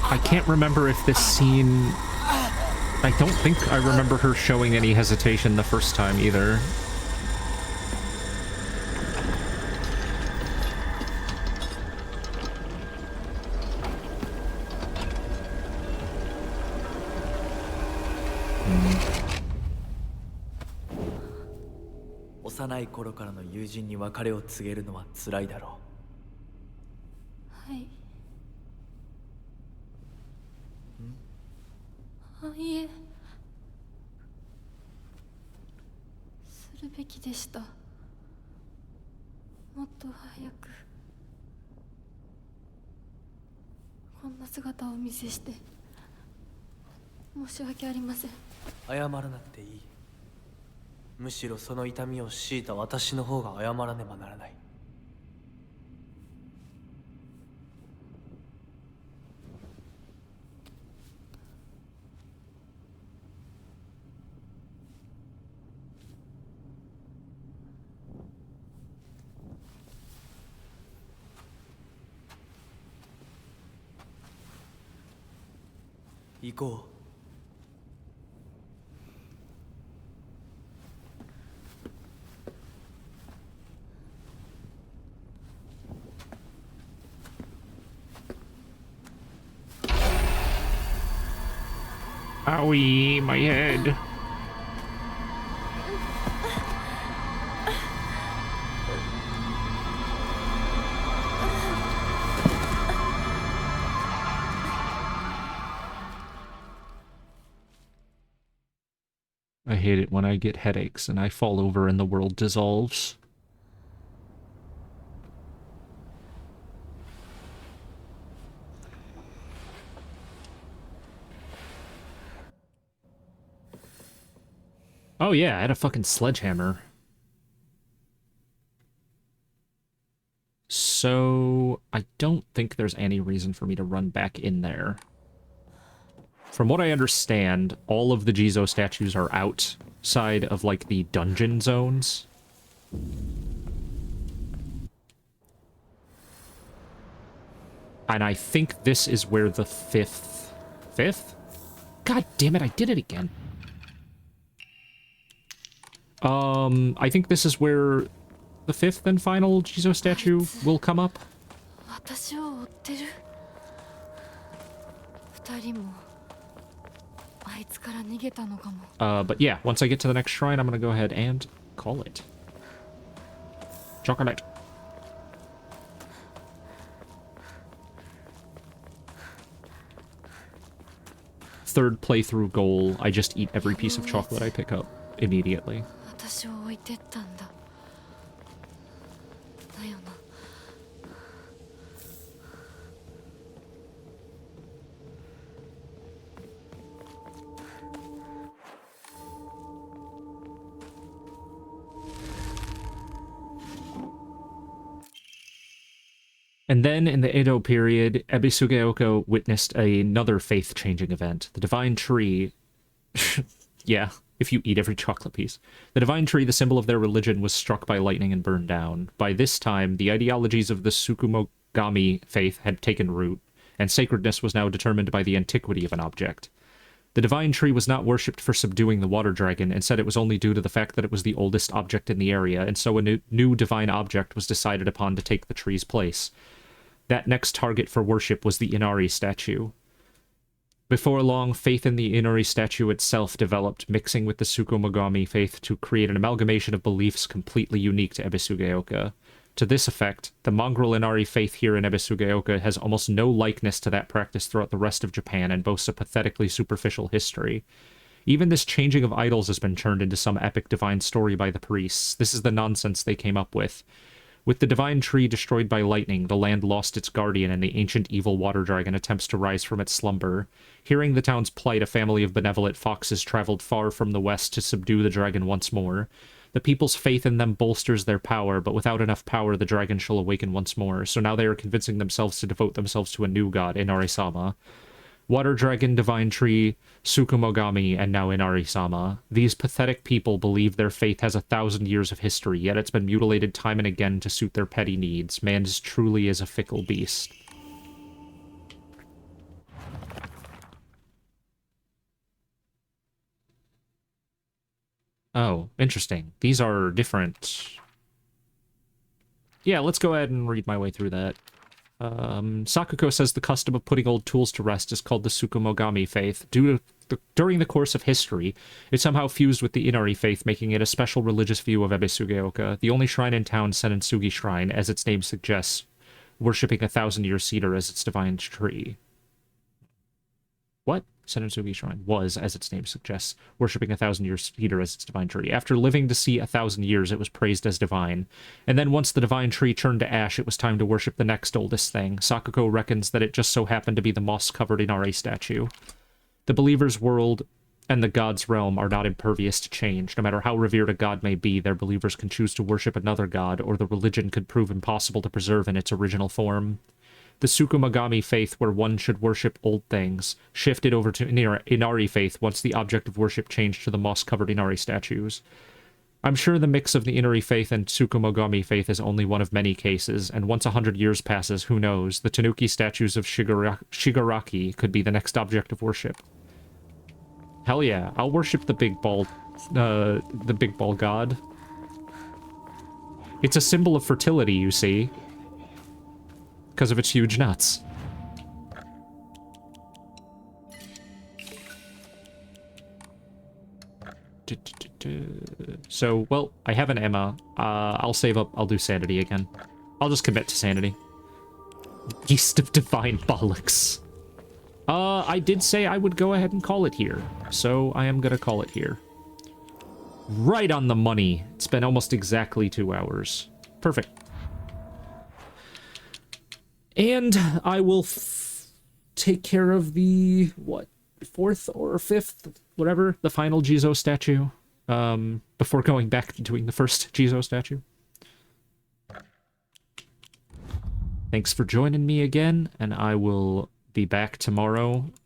I can't remember if this scene... I don't think I remember her showing any hesitation the first time either. Owie, my head. I hate it when I get headaches and I fall over and the world dissolves. Oh yeah, I had a fucking sledgehammer. So, I don't think there's any reason for me to run back in there. From what I understand, all of the Jizo statues are outside of, like, the dungeon zones. And I think this is where the fifth... Fifth? God damn it, I did it again. I think this is where the fifth and final Jizo statue will come up. But yeah, once I get to the next shrine, I'm gonna go ahead and call it. Chocolate. Third playthrough goal, I just eat every piece of chocolate I pick up immediately. And then, in the Edo period, Ebisugeoko witnessed another faith-changing event. The Divine Tree... yeah, if you eat every chocolate piece. The Divine Tree, the symbol of their religion, was struck by lightning and burned down. By this time, the ideologies of the Tsukumogami faith had taken root, and sacredness was now determined by the antiquity of an object. The Divine Tree was not worshipped for subduing the water dragon, instead it was only due to the fact that it was the oldest object in the area, and so a new divine object was decided upon to take the tree's place. That next target for worship was the Inari statue. Before long, faith in the Inari statue itself developed, mixing with the Tsukumogami faith to create an amalgamation of beliefs completely unique to Ebisugeoka. To this effect, the mongrel Inari faith here in Ebisugeoka has almost no likeness to that practice throughout the rest of Japan and boasts a pathetically superficial history. Even this changing of idols has been turned into some epic divine story by the priests. This is the nonsense they came up with. With the divine tree destroyed by lightning, the land lost its guardian, and the ancient evil water dragon attempts to rise from its slumber. Hearing the town's plight, a family of benevolent foxes traveled far from the west to subdue the dragon once more. The people's faith in them bolsters their power, but without enough power, the dragon shall awaken once more. So now they are convincing themselves to devote themselves to a new god, Inari-sama. Water Dragon, Divine Tree, Tsukumogami, and now Inari-sama. These pathetic people believe their faith has 1,000 years of history, yet it's been mutilated time and again to suit their petty needs. Man truly is a fickle beast. Oh, interesting. These are different. Yeah, let's go ahead and read my way through that. Sakuko says the custom of putting old tools to rest is called the Tsukumogami faith. During the course of history, it somehow fused with the Inari faith, making it a special religious view of Ebisugeoka, the only shrine in town, Senensugi Shrine, as its name suggests, worshipping a 1,000-year cedar as its divine tree. What? Senensugi Shrine was, as its name suggests, worshipping a 1,000-year cedar as its divine tree. After living to see 1,000 years, it was praised as divine. And then once the divine tree turned to ash, it was time to worship the next oldest thing. Sakuko reckons that it just so happened to be the moss-covered Inari statue. The believer's world and the god's realm are not impervious to change. No matter how revered a god may be, their believers can choose to worship another god, or the religion could prove impossible to preserve in its original form. The Tsukumogami faith, where one should worship old things, shifted over to Inari faith once the object of worship changed to the moss-covered Inari statues. I'm sure the mix of the Inari faith and Tsukumogami faith is only one of many cases, and once 100 years passes, who knows, the Tanuki statues of Shigaraki could be the next object of worship. Hell yeah, I'll worship the big ball god. It's a symbol of fertility, you see. Because of its huge nuts. So, well, I have an Emma. I'll save up. I'll do Sanity again. I'll just commit to Sanity. Yeast of Divine Bollocks. I did say I would go ahead and call it here. So, I am gonna call it here. Right on the money. It's been almost exactly 2 hours. Perfect. And I will take care of the, what, 4th or 5th, whatever, the final Jizo statue, before going back to doing the first Jizo statue. Thanks for joining me again, and I will be back tomorrow